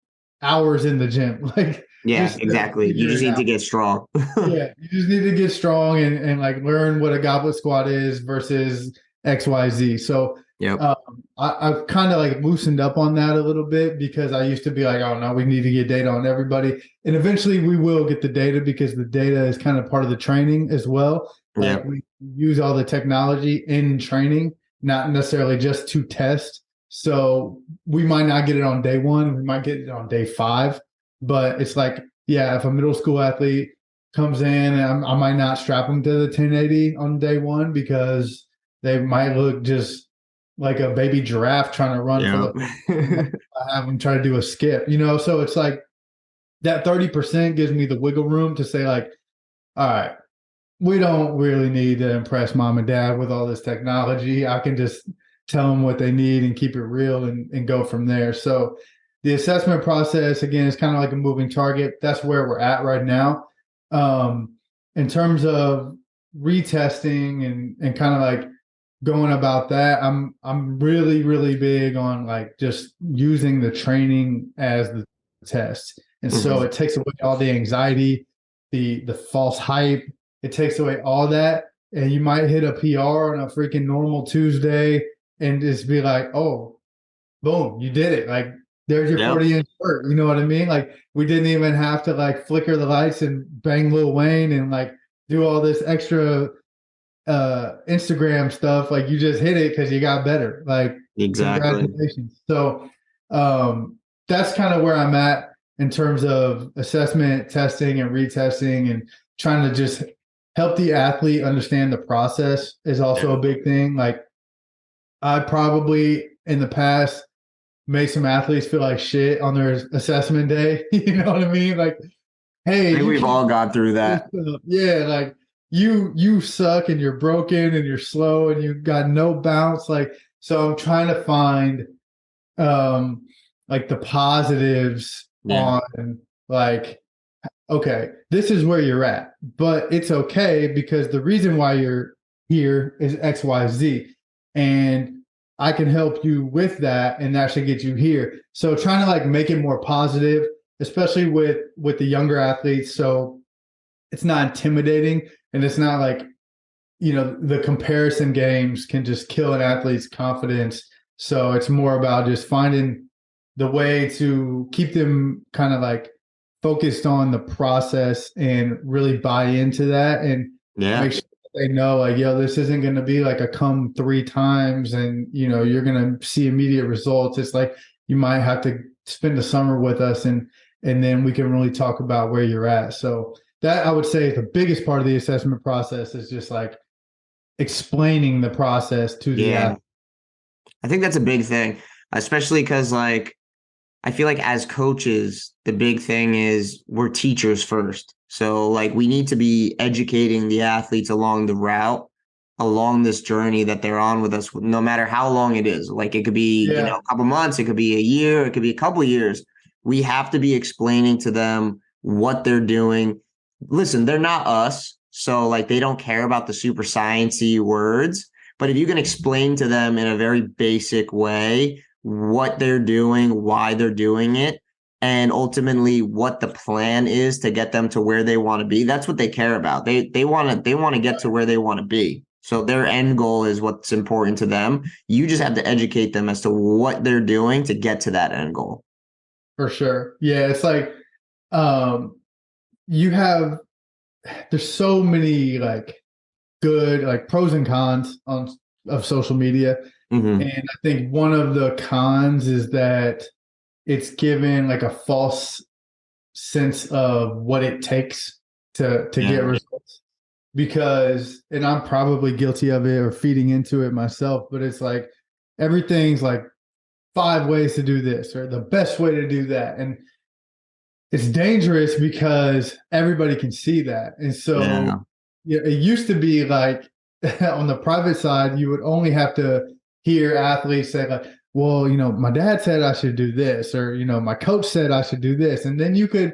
hours in the gym, like Yeah, just to exactly. You figure just it need to out. get strong. Yeah, you just need to get strong and like learn what a goblet squat is versus XYZ. So Yep. um, I've kind of like loosened up on that a little bit because I used to be like, oh no, we need to get data on everybody. And eventually we will get the data because the data is kind of part of the training as well. Like Yep. we use all the technology in training, not necessarily just to test. So we might not get it on day one, we might get it on day 5. But it's like, yeah, if a middle school athlete comes in and I might not strap them to the 1080 on day one because they might look just like a baby giraffe trying to run for Yep. the I have them try to do a skip. So it's like that 30% gives me the wiggle room to say like, all right, we don't really need to impress mom and dad with all this technology. I can just tell them what they need and keep it real and go from there. So the assessment process again is kind of like a moving target. That's where we're at right now. Um, in terms of retesting and kind of like going about that, I'm really, really big on like just using the training as the test. And so Hmm. it takes away all the anxiety, the false hype. It takes away all that. And you might hit a PR on a freaking normal Tuesday and just be like, oh, boom, you did it. Like there's your Yep. 40-inch shirt. You know what I mean? Like we didn't even have to like flicker the lights and bang Lil Wayne and like do all this extra Instagram stuff. Like you just hit it because you got better. Like Exactly. congratulations. So that's kind of where I'm at in terms of assessment, testing, and retesting, and trying to just help the athlete understand the process is also a big thing. Like I probably in the past made some athletes feel like shit on their assessment day. You know what I mean? Like, hey, I think you we've can't all gone through do that. this stuff. Yeah, like you suck and you're broken and you're slow and you got no bounce. Like, so I'm trying to find um like the positives Yeah. on like, okay, this is where you're at, but it's okay because the reason why you're here is XYZ. And I can help you with that, and that should get you here. So trying to like make it more positive, especially with the younger athletes. So it's not intimidating and it's not like, the comparison games can just kill an athlete's confidence. So it's more about just finding the way to keep them kind of like focused on the process and really buy into that and Yeah. make sure they know like, yo, this isn't going to be like a come three times and, you're going to see immediate results. It's like you might have to spend the summer with us and then we can really talk about where you're at. So that I would say is the biggest part of the assessment process is just like explaining the process to the Yeah. athlete. I think that's a big thing, especially because like I feel like as coaches, the big thing is we're teachers first. So like we need to be educating the athletes along the route, along this journey that they're on with us, no matter how long it is. Like it could be, Yeah, a couple months, it could be a year, it could be a couple years. We have to be explaining to them what they're doing. Listen, they're not us. So like they don't care about the super sciencey words. But if you can explain to them in a very basic way what they're doing, why they're doing it, and ultimately what the plan is to get them to where they want to be. That's what they care about. They want to get to where they want to be. So their end goal is what's important to them. You just have to educate them as to what they're doing to get to that end goal. for sure. Yeah, it's like um you have there's so many like good like pros and cons on of social media. Mm-hmm. And I think one of the cons is that it's given like a false sense of what it takes to get Yeah. results. Because and I'm probably guilty of it or feeding into it myself, but it's like everything's like five ways to do this or the best way to do that. And it's dangerous because everybody can see that. And Yeah. so yeah, it used to be like on the private side, you would only have to hear athletes say like, well, my dad said I should do this, or my coach said I should do this. And then you could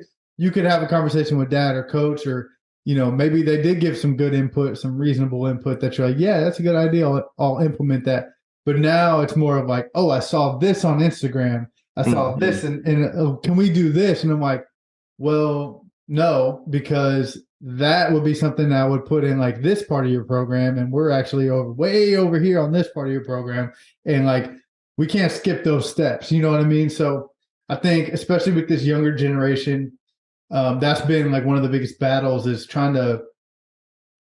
have a conversation with dad or coach, or maybe they did give some good input, some reasonable input that you're like, yeah, that's a good idea. I'll implement that. But now it's more of like, oh, I saw this on Instagram. I saw Mm-hmm. this and oh, can we do this? And I'm like, well, no, because that would be something that I would put in like this part of your program, and we're actually way over here on this part of your program, and like we can't skip those steps. You know what I mean? So I think, especially with this younger generation, that's been like one of the biggest battles is trying to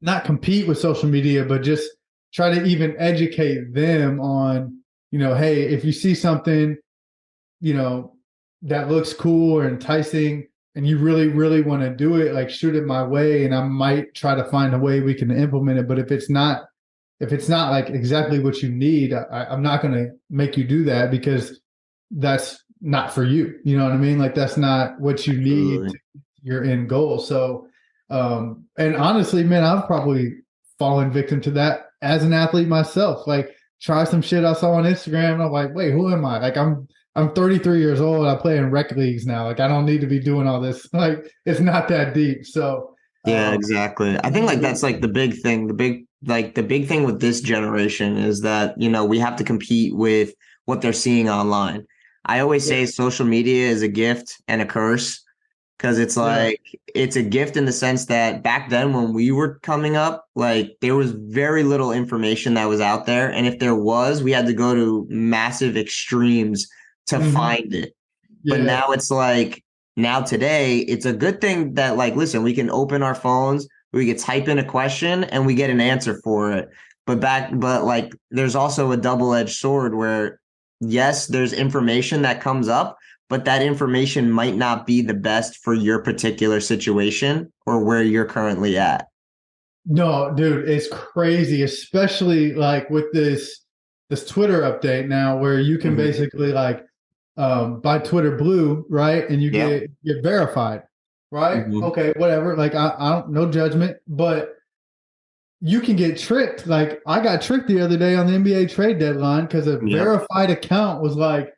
not compete with social media, but just try to even educate them on, hey, if you see something you know, that looks cool or enticing and you really, really want to do it, like shoot it my way. And I might try to find a way we can implement it. But if it's not like exactly what you need, I'm not going to make you do that because that's not for you. You know what I mean? Like that's not what you need Absolutely. to your end goal. So, and honestly, man, I've probably fallen victim to that as an athlete myself. Like try some shit I saw on Instagram. And I'm like, wait, who am I? Like I'm 33 years old. I play in rec leagues now. Like I don't need to be doing all this. Like it's not that deep. So, Yeah, um, exactly. I think like that's like the big thing. like the big thing with this generation is that, we have to compete with what they're seeing online. I always Yeah. say social media is a gift and a curse because it's Yeah. like it's a gift in the sense that back then when we were coming up, like there was very little information that was out there. And if there was, we had to go to massive extremes to Hmm. find it. But Yeah. now it's like now today, it's a good thing that like listen, we can open our phones, we can type in a question and we get an answer for it. But like there's also a double-edged sword where yes, there's information that comes up, but that information might not be the best for your particular situation or where you're currently at. No, dude, it's crazy, especially like with this Twitter update now where you can Hmm. basically like buy Twitter Blue, right? And you Yep. get verified, right? Hmm. Okay, whatever. Like I don't no judgment, but you can get tricked. Like I got tricked the other day on the NBA trade deadline because a Yep. verified account was like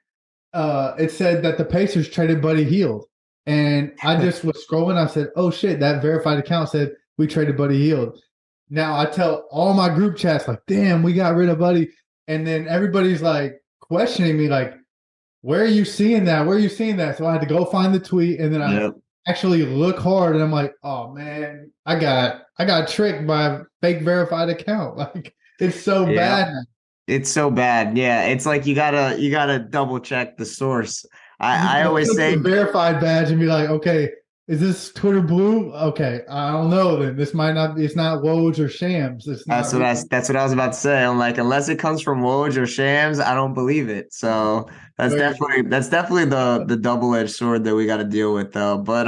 it said that the Pacers traded Buddy Hield. And I just was scrolling. I said, oh shit, that verified account said we traded Buddy Hield. Now I tell all my group chats, like, damn, we got rid of Buddy. And then everybody's like questioning me, like, where are you seeing that? Where are you seeing that? So I had to go find the tweet and then I Yep. actually look hard and I'm like, oh man, I got tricked by a fake verified account. Like it's so Yep. bad. It's so bad. Yeah. It's like you gotta double check the source. I You always click the say verified badge and be like, okay, is this Twitter Blue? Okay, I don't know. Then this might not. It's not Woj or Shams. It's not real. that's what I was about to say. I'm like, unless it comes from Woj or Shams, I don't believe it. So Very true. that's definitely the double-edged sword that we got to deal with though. But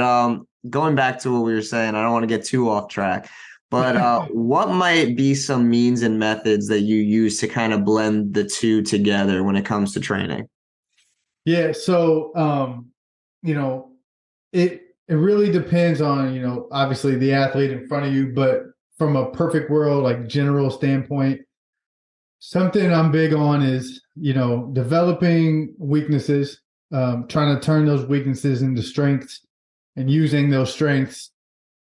going back to what we were saying, I don't want to get too off track. But what might be some means and methods that you use to kind of blend the two together when it comes to training? Yeah. So, you know, it really depends on obviously the athlete in front of you, but from a perfect world like general standpoint, something I'm big on is developing weaknesses, trying to turn those weaknesses into strengths, and using those strengths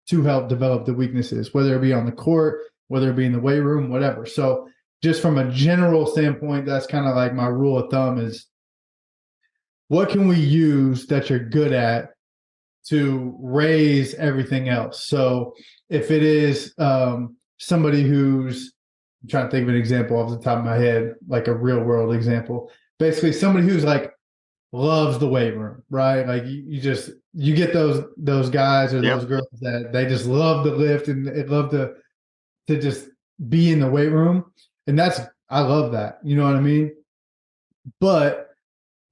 to help develop the weaknesses, whether it be on the court, whether it be in the weight room, whatever. So just from a general standpoint, that's kind of like my rule of thumb is what can we use that you're good at to raise everything else. So if it is somebody who's I'm trying to think of an example off the top of my head, like a real world example. Basically, somebody who's like loves the weight room, right? Like you get those guys or those Yep. girls that they just love to lift and they love to just be in the weight room, and that's I love that. You know what I mean? But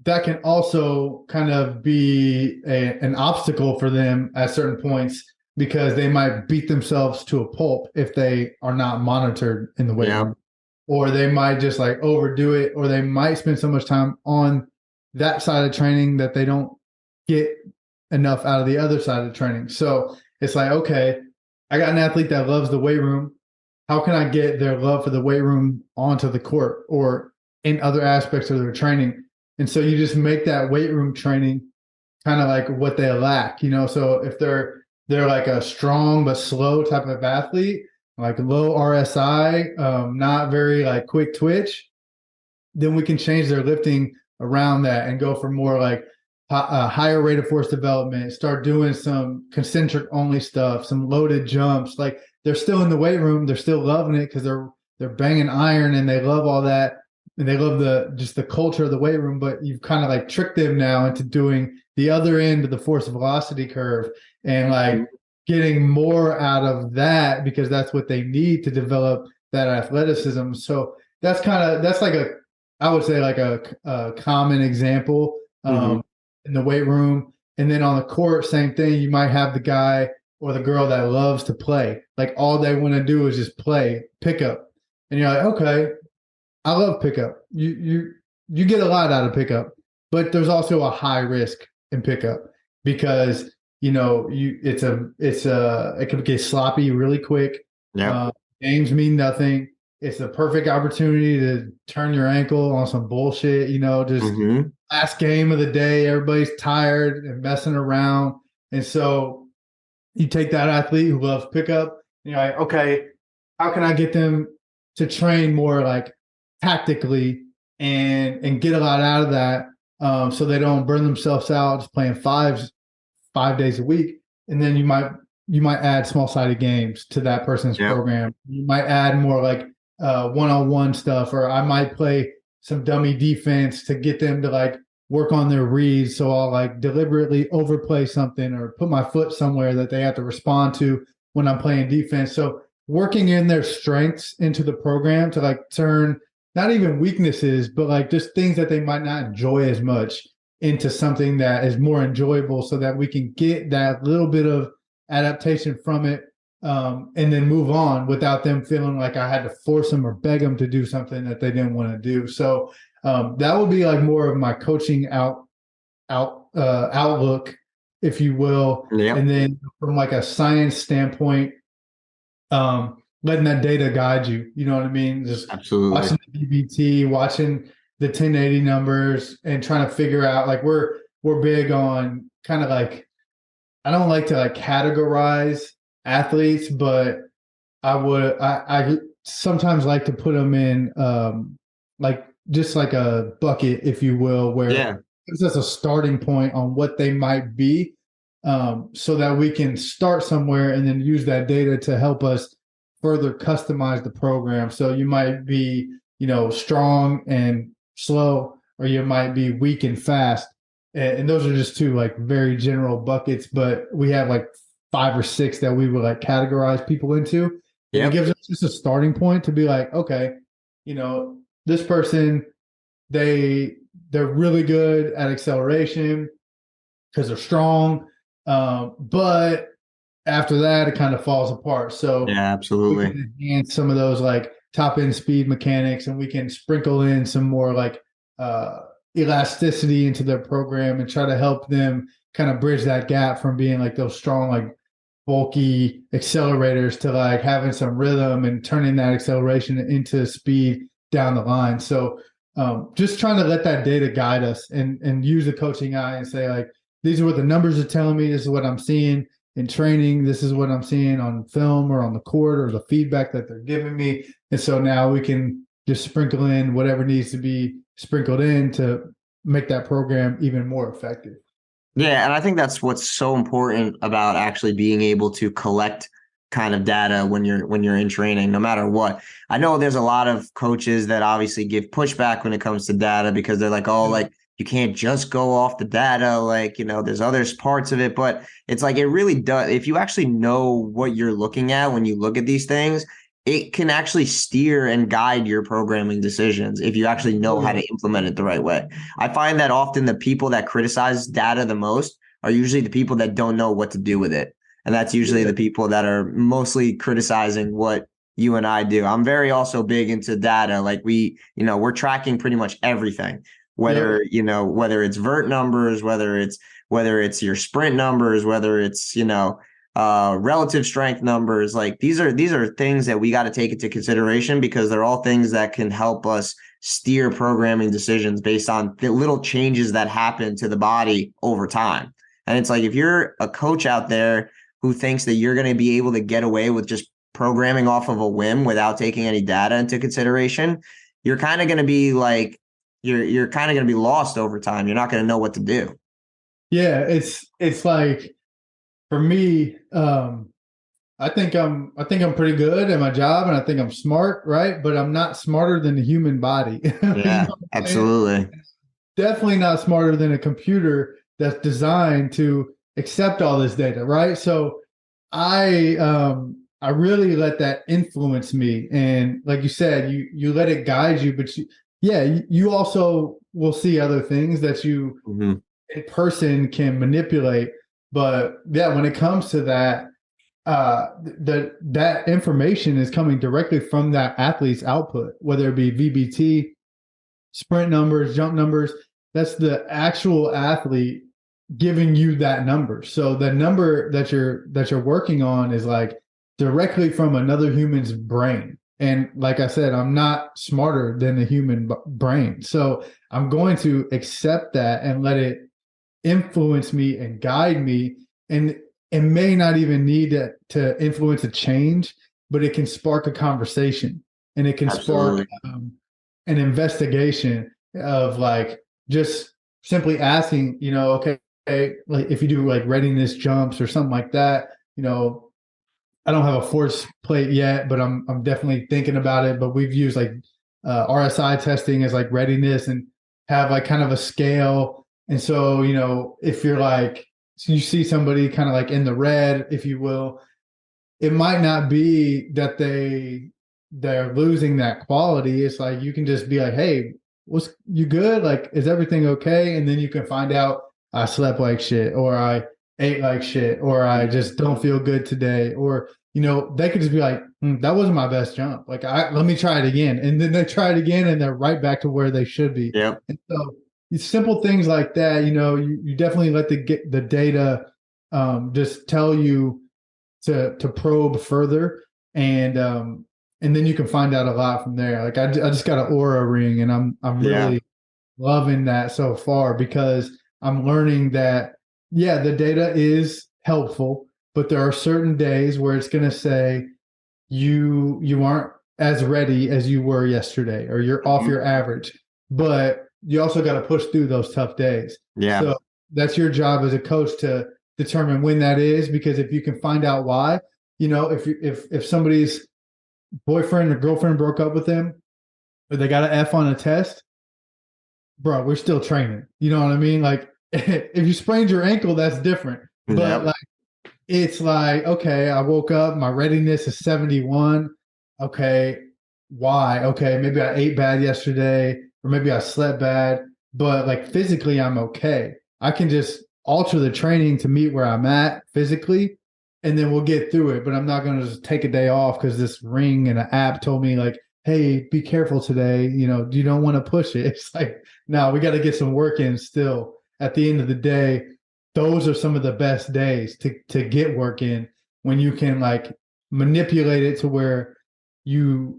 that can also kind of be an obstacle for them at certain points because they might beat themselves to a pulp if they are not monitored in the weight Yep. room, or they might just like overdo it, or they might spend so much time on that side of training that they don't get enough out of the other side of training. So it's like, okay, I got an athlete that loves the weight room. How can I get their love for the weight room onto the court or in other aspects of their training? And so you just make that weight room training kind of like what they lack, So if they're like a strong but slow type of athlete, like low RSI, not very like quick twitch, then we can change their lifting around that and go for more like a higher rate of force development, start doing some concentric only stuff, some loaded jumps. Like they're still in the weight room, they're still loving it because they're banging iron and they love all that and they love the culture of the weight room, but you've kind of like tricked them now into doing the other end of the force velocity curve and like getting more out of that because that's what they need to develop that athleticism. So that's like a I would say like a common example Hmm. in the weight room. And then on the court, same thing. You might have the guy or the girl that loves to play. Like all they want to do is just play pickup. And you're like, okay, I love pickup. You get a lot out of pickup, but there's also a high risk in pickup because it can get sloppy really quick. Yep. Uh, Games mean nothing. It's the perfect opportunity to turn your ankle on some bullshit. Just Hmm. last game of the day, everybody's tired and messing around, and so you take that athlete who loves pickup. And you're like, okay, how can I get them to train more like tactically and get a lot out of that, so they don't burn themselves out just playing 5 days a week. And then you might add small sided games to that person's Yep. program. You might add more like one-on-one stuff, or I might play some dummy defense to get them to like work on their reads. So I'll like deliberately overplay something or put my foot somewhere that they have to respond to when I'm playing defense. So working in their strengths into the program to like turn not even weaknesses, but like just things that they might not enjoy as much into something that is more enjoyable, so that we can get that little bit of adaptation from it, and then move on without them feeling like I had to force them or beg them to do something that they didn't want to do. So that would be like more of my coaching outlook, if you will. Yep. And then from like a science standpoint, letting that data guide you. You know what I mean? Just Absolutely. watching the DBT, watching the 1080 numbers, and trying to figure out like we're big on kind of like, I don't like to like categorize athletes, but I sometimes like to put them in like just like a bucket, if you will, where Yeah. gives us a starting point on what they might be, so that we can start somewhere and then use that data to help us further customize the program. So you might be, strong and slow, or you might be weak and fast. And those are just two like very general buckets, but we have like 5 or 6 that we would like categorize people into. And it Yep. gives us just a starting point to be like, okay, this person, they're really good at acceleration because they're strong. But after that, it kind of falls apart. So Yeah, we absolutely. can enhance some of those like top end speed mechanics, and we can sprinkle in some more like uh, elasticity into their program and try to help them kind of bridge that gap from being like those strong, like bulky accelerators to like having some rhythm and turning that acceleration into speed down the line. So just trying to let that data guide us and use the coaching eye and say like, these are what the numbers are telling me. This is what I'm seeing in training. This is what I'm seeing on film or on the court, or the feedback that they're giving me. And so now we can just sprinkle in whatever needs to be sprinkled in to make that program even more effective. Yeah, and I think that's what's so important about actually being able to collect kind of data when you're in training, no matter what. I know there's a lot of coaches that obviously give pushback when it comes to data, because they're like, oh, like you can't just go off the data, like, there's other parts of it. But it's like, it really does. If you actually know what you're looking at when you look at these things, it can actually steer and guide your programming decisions if you actually know how to implement it the right way. I find that often the people that criticize data the most are usually the people that don't know what to do with it. And that's usually the people that are mostly criticizing what you and I do. I'm very also big into data. Like we're tracking pretty much everything, whether it's vert numbers, whether it's your sprint numbers, whether it's, relative strength numbers. Like these are things that we got to take into consideration, because they're all things that can help us steer programming decisions based on the little changes that happen to the body over time. And it's like, if you're a coach out there who thinks that you're going to be able to get away with just programming off of a whim without taking any data into consideration, you're kind of going to be like, you're kind of going to be lost over time. You're not going to know what to do. Yeah, it's like, for me, I think I'm pretty good at my job, and I think I'm smart, right? But I'm not smarter than the human body. You Yeah, know what I'm saying? absolutely. Definitely not smarter than a computer that's designed to accept all this data, right? So I really let that influence me, and like you said, you let it guide you, but you also will see other things that you Mhm. in person can manipulate. But yeah, when it comes to that, that information is coming directly from that athlete's output, whether it be VBT, sprint numbers, jump numbers. That's the actual athlete giving you that number. So the number that you're working on is like directly from another human's brain. And like I said, I'm not smarter than the human brain. So I'm going to accept that and let it influence me and guide me. And it may not even need to influence a change but it can spark a conversation, and it can spark Absolutely. an investigation of like just simply asking, okay, like if you do like readiness jumps or something like that, I don't have a force plate yet, but I'm definitely thinking about it. But we've used like RSI testing as like readiness and have like kind of a scale. And so, if you're like, so you see somebody kind of like in the red, if you will, it might not be that they're losing that quality. It's like you can just be like, hey, what's you good? Like, is everything okay? And then you can find out I slept like shit, or I ate like shit, or I just don't feel good today. Or, they could just be like, that wasn't my best jump. Like let me try it again. And then they try it again and they're right back to where they should be. Yep. And so it's simple things like that, you definitely let the data just tell you to probe further, and then you can find out a lot from there. Like I just got an aura ring, and I'm Yeah. really loving that so far, because I'm learning that the data is helpful, but there are certain days where it's going to say you aren't as ready as you were yesterday, or you're off Mhm. your average, but you also got to push through those tough days. Yeah. So that's your job as a coach to determine when that is, because if you can find out why, if somebody's boyfriend or girlfriend broke up with them, or they got an F on a test, bro, we're still training. You know what I mean? Like if you sprained your ankle, that's different. But Yep. like it's like, okay, I woke up, my readiness is 71. Okay, why? Okay, maybe I ate bad yesterday, or maybe I slept bad, but like physically, I'm okay. I can just alter the training to meet where I'm at physically, and then we'll get through it. But I'm not going to just take a day off because this ring and an app told me, like, hey, be careful today. You don't want to push it. It's like, no, we got to get some work in still. At the end of the day, those are some of the best days to get work in, when you can like manipulate it to where you're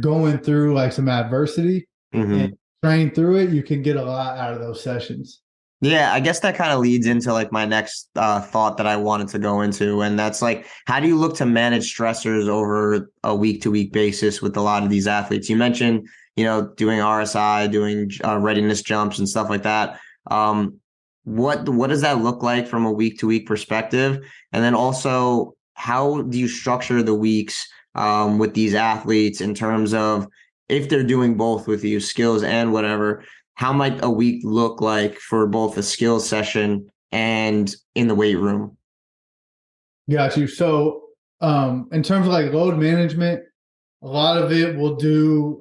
going through like some adversity and Hmm. train through it. You can get a lot out of those sessions. Yeah, I guess that kind of leads into like my next thought that I wanted to go into, and that's like, how do you look to manage stressors over a week to week basis with a lot of these athletes? You mentioned, doing RSI, doing readiness jumps and stuff like that. Um, what does that look like from a week to week perspective? And then also, how do you structure the weeks with these athletes in terms of if they're doing both with you, skills and whatever? How might a week look like for both a skills session and in the weight room? Got you. So, in terms of like load management, a lot of it will do.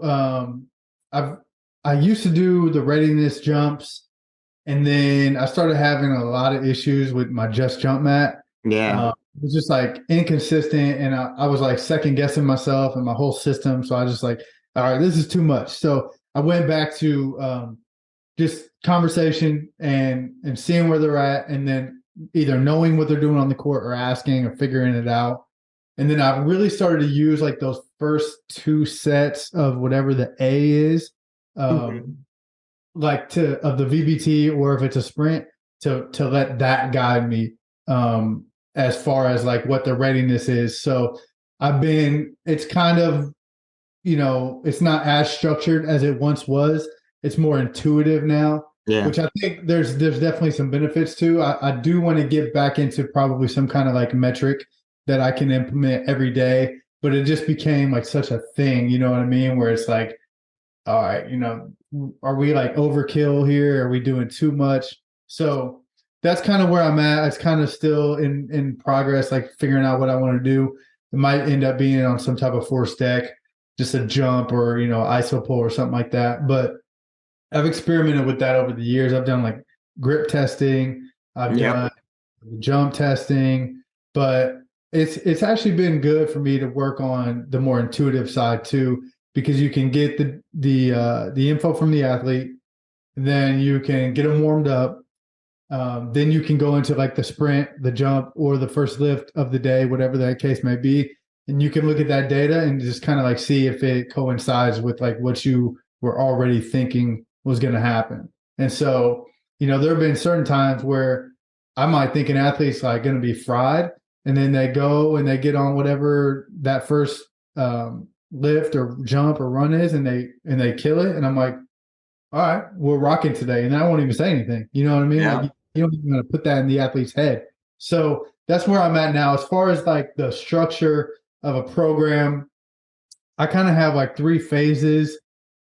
I've I used to do the readiness jumps, and then I started having a lot of issues with my just jump mat. Yeah. It was just like inconsistent, and I was like second guessing myself and my whole system. So I was just like, all right, this is too much. So I went back to just conversation and seeing where they're at, and then either knowing what they're doing on the court or asking or figuring it out. And then I really started to use like those first two sets of whatever the A is, um, Mhm. like to of the VBT, or if it's a sprint, to let that guide me as far as like what the readiness is. So it's kind of, it's not as structured as it once was. It's more intuitive now, Yeah. which I think there's definitely some benefits to. I do want to get back into probably some kind of like metric that I can implement every day, but it just became like such a thing, you know what I mean? Where it's like, all right, are we like overkill here? Are we doing too much? So that's kind of where I'm at. It's kind of still in progress, like figuring out what I want to do. It might end up being on some type of force deck, just a jump, or iso pull or something like that. But I've experimented with that over the years. I've done like grip testing, I've Yep. done jump testing, but it's actually been good for me to work on the more intuitive side too, because you can get the info from the athlete, then you can get them warmed up, then you can go into like the sprint, the jump, or the first lift of the day, whatever that case may be, and you can look at that data and just kind of like see if it coincides with like what you were already thinking was going to happen. And so, there have been certain times where I might think an athlete's like going to be fried, and then they go and they get on whatever that first lift or jump or run is, and they kill it. And I'm like, all right, we're rocking today. And I won't even say anything. You know what I mean? Yeah. Like you don't even want to put that in the athlete's head. So that's where I'm at now. As far as like the structure of a program, I kind of have like three phases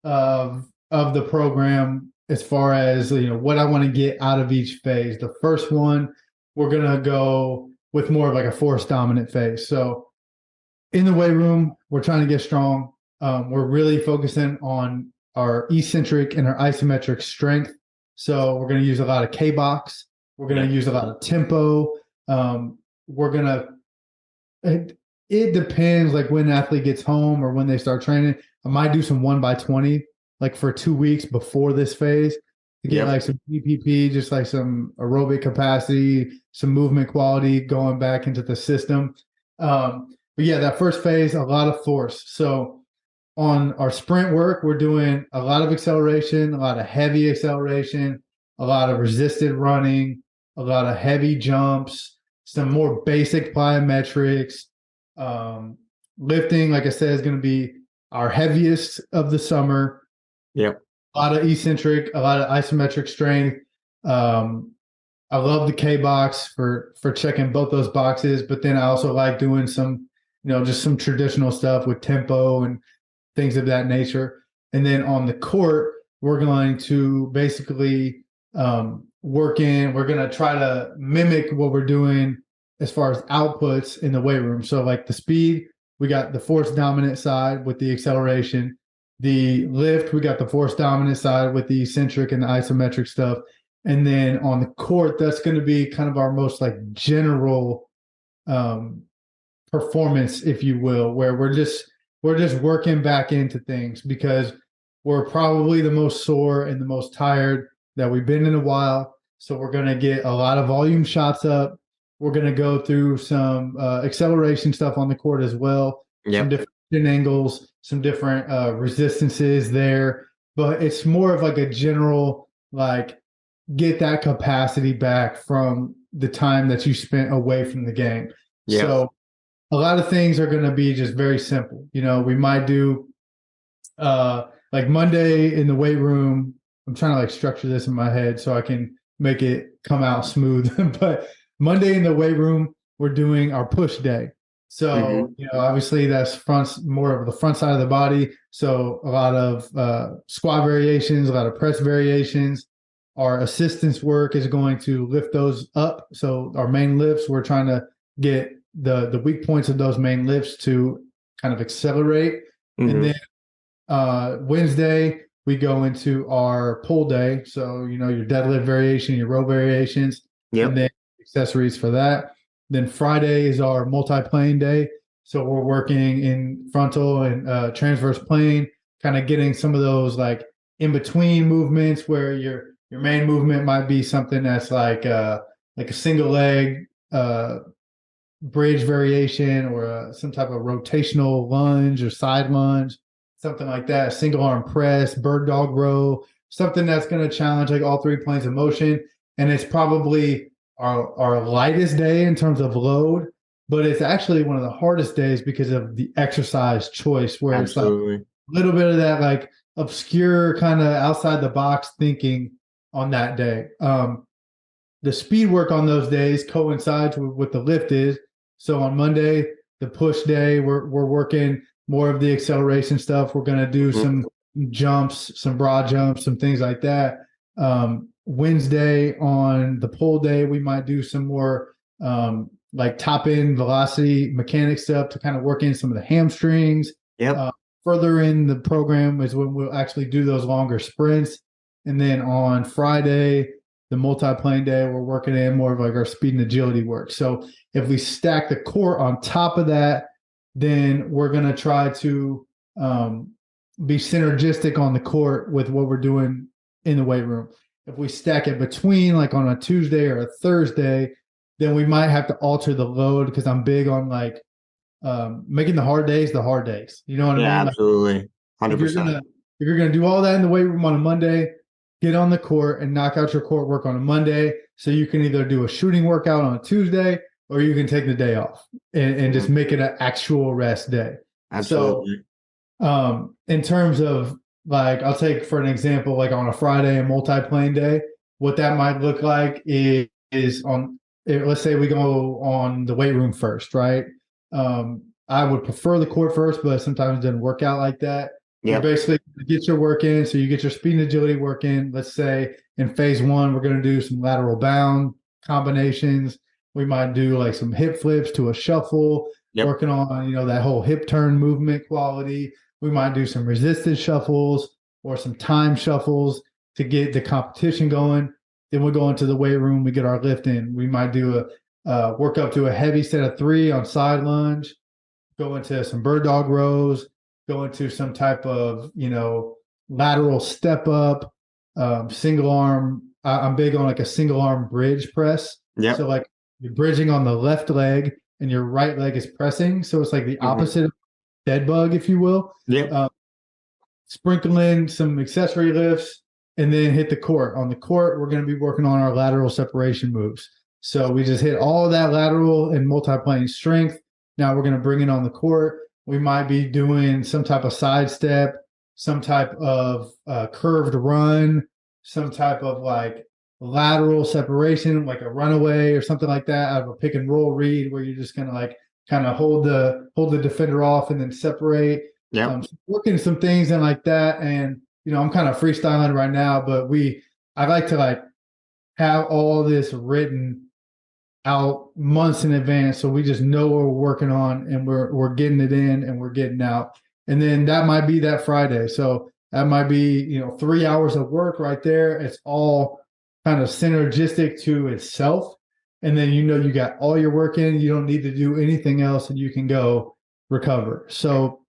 of the program as far as what I want to get out of each phase. The first one, we're gonna go with more of like a force dominant phase. So in the weight room, we're trying to get strong. We're really focusing on our eccentric and our isometric strength. So we're going to use a lot of K-box. We're going to use a lot of tempo. We're going to, it depends like when the athlete gets home or when they start training. I might do some 1x20 like for 2 weeks before this phase to get like some PPP, just like some aerobic capacity, some movement quality going back into the system. But yeah, that first phase, a lot of force. So on our sprint work, we're doing a lot of acceleration, a lot of heavy acceleration, a lot of resisted running, a lot of heavy jumps, some more basic plyometrics. Lifting, like I said, is going to be our heaviest of the summer. Yep. A lot of eccentric, a lot of isometric strength. I love the K box for checking both those boxes, but then I also like doing some, just some traditional stuff with tempo and things of that nature. And then on the court, we're going to basically we're going to try to mimic what we're doing as far as outputs in the weight room. So like the speed, we got the force dominant side with the acceleration. The lift, we got the force dominant side with the eccentric and the isometric stuff. And then on the court, that's going to be kind of our most like general performance, if you will, where we're just working back into things because we're probably the most sore and the most tired that we've been in a while. So we're going to get a lot of volume shots up. We're going to go through some acceleration stuff on the court as well. Some different angles, some different resistances there. But it's more of like a general, like, get that capacity back from the time that you spent away from the game. Yeah. So a lot of things are going to be just very simple. We might do like Monday in the weight room. I'm trying to like structure this in my head so I can make it come out smooth. But Monday in the weight room, we're doing our push day. So, obviously that's more of the front side of the body. So a lot of squat variations, a lot of press variations. Our assistance work is going to lift those up. So our main lifts, we're trying to get the weak points of those main lifts to kind of accelerate. And then Wednesday, we go into our pull day. So, your deadlift variation, your row variations, and then accessories for that. Then Friday is our multi-plane day. So we're working in frontal and transverse plane, kind of getting some of those like in between movements where your main movement might be something that's like a single leg bridge variation or some type of rotational lunge or side lunge, something like that. Single arm press, bird dog row, something that's going to challenge like all three planes of motion. And it's probably our lightest day in terms of load, but it's actually one of the hardest days because of the exercise choice, where it's like a little bit of that like obscure kind of outside the box thinking on that day. The speed work on those days coincides with what the lift is. So on Monday, the push day, we're working more of the acceleration stuff. We're going to do some jumps, some broad jumps, some things like that. Wednesday on the pull day, we might do some more like top end velocity mechanic stuff to kind of work in some of the hamstrings. Further in the program is when we'll actually do those longer sprints. And then on Friday, the multi-plane day, we're working in more of like our speed and agility work. So if we stack the core on top of that, then we're going to try to be synergistic on the court with what we're doing in the weight room. If we stack it between like on a Tuesday or a Thursday, then we might have to alter the load because I'm big on like making the hard days the hard days. You know what I mean? Absolutely. 100%. If you're gonna do all that in the weight room on a Monday, get on the court and knock out your court work on a Monday. So you can either do a shooting workout on a Tuesday or you can take the day off and just make it an actual rest day. So Absolutely. in terms of like, I'll take for an example, like on a Friday, a multi-plane day, what that might look like is on, let's say we go on the weight room first, right? I would prefer the court first, but sometimes it doesn't work out like that. You're Yep. basically get your work in. So you get your speed and agility work in. Let's say in phase one, we're going to do some lateral bound combinations. We might do like some hip flips to a shuffle, Yep. working on, that whole hip turn movement quality. We might do some resisted shuffles or some time shuffles to get the competition going. Then we go into the weight room. We get our lift in. We might do a work up to a heavy set of 3 on side lunge, go into some bird dog rows, go into some type of, lateral step up, single arm. I'm big on like a single arm bridge press. Yep. So like you're bridging on the left leg and your right leg is pressing. So it's like the opposite of dead bug, if you will. Yep. Sprinkle in some accessory lifts and then hit the court. On the court, we're going to be working on our lateral separation moves. So we just hit all of that lateral and multi-plane strength. Now we're going to bring it on the court. We might be doing some type of sidestep, some type of curved run, some type of like lateral separation, like a runaway or something like that out of a pick and roll read where you're just going to like kind of hold the defender off and then separate. Yep. Working some things in like that. And, I'm kind of freestyling right now, but I like to like have all this written out months in advance. So we just know what we're working on and we're getting it in and we're getting out. And then that might be that Friday. So that might be, 3 hours of work right there. It's all kind of synergistic to itself. And then, you got all your work in, you don't need to do anything else and you can go recover. So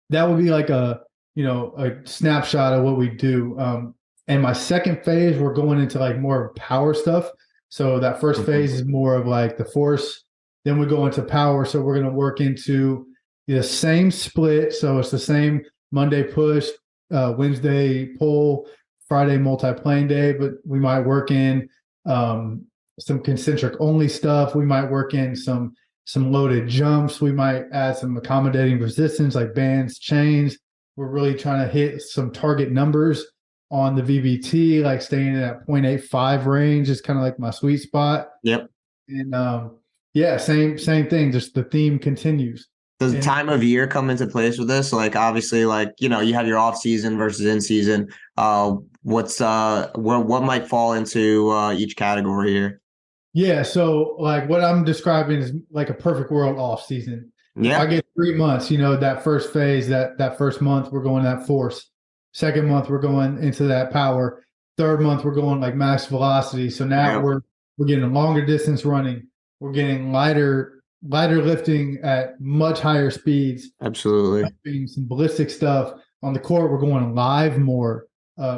that would be like a snapshot of what we do. And my second phase, we're going into like more power stuff. So that first phase is more of like the force. Then we go into power. So we're going to work into the same split. So it's the same Monday push, Wednesday pull, Friday multi-plane day, but we might work in some concentric only stuff. We might work in some loaded jumps. We might add some accommodating resistance like bands, chains. We're really trying to hit some target numbers on the VBT, like staying in that 0.85 range is kind of like my sweet spot. Yep. And same thing. Just the theme continues. Does the time of year come into place with this? Like obviously, like you have your off season versus in season. What might fall into each category here? Yeah, so like what I'm describing is like a perfect world off season. Yeah. If I get 3 months, that first phase, that first month, we're going that force. Second month, we're going into that power. Third month, we're going like max velocity. So now we're getting longer distance running. We're getting lighter lifting at much higher speeds. Absolutely. Doing some ballistic stuff on the court. We're going live more.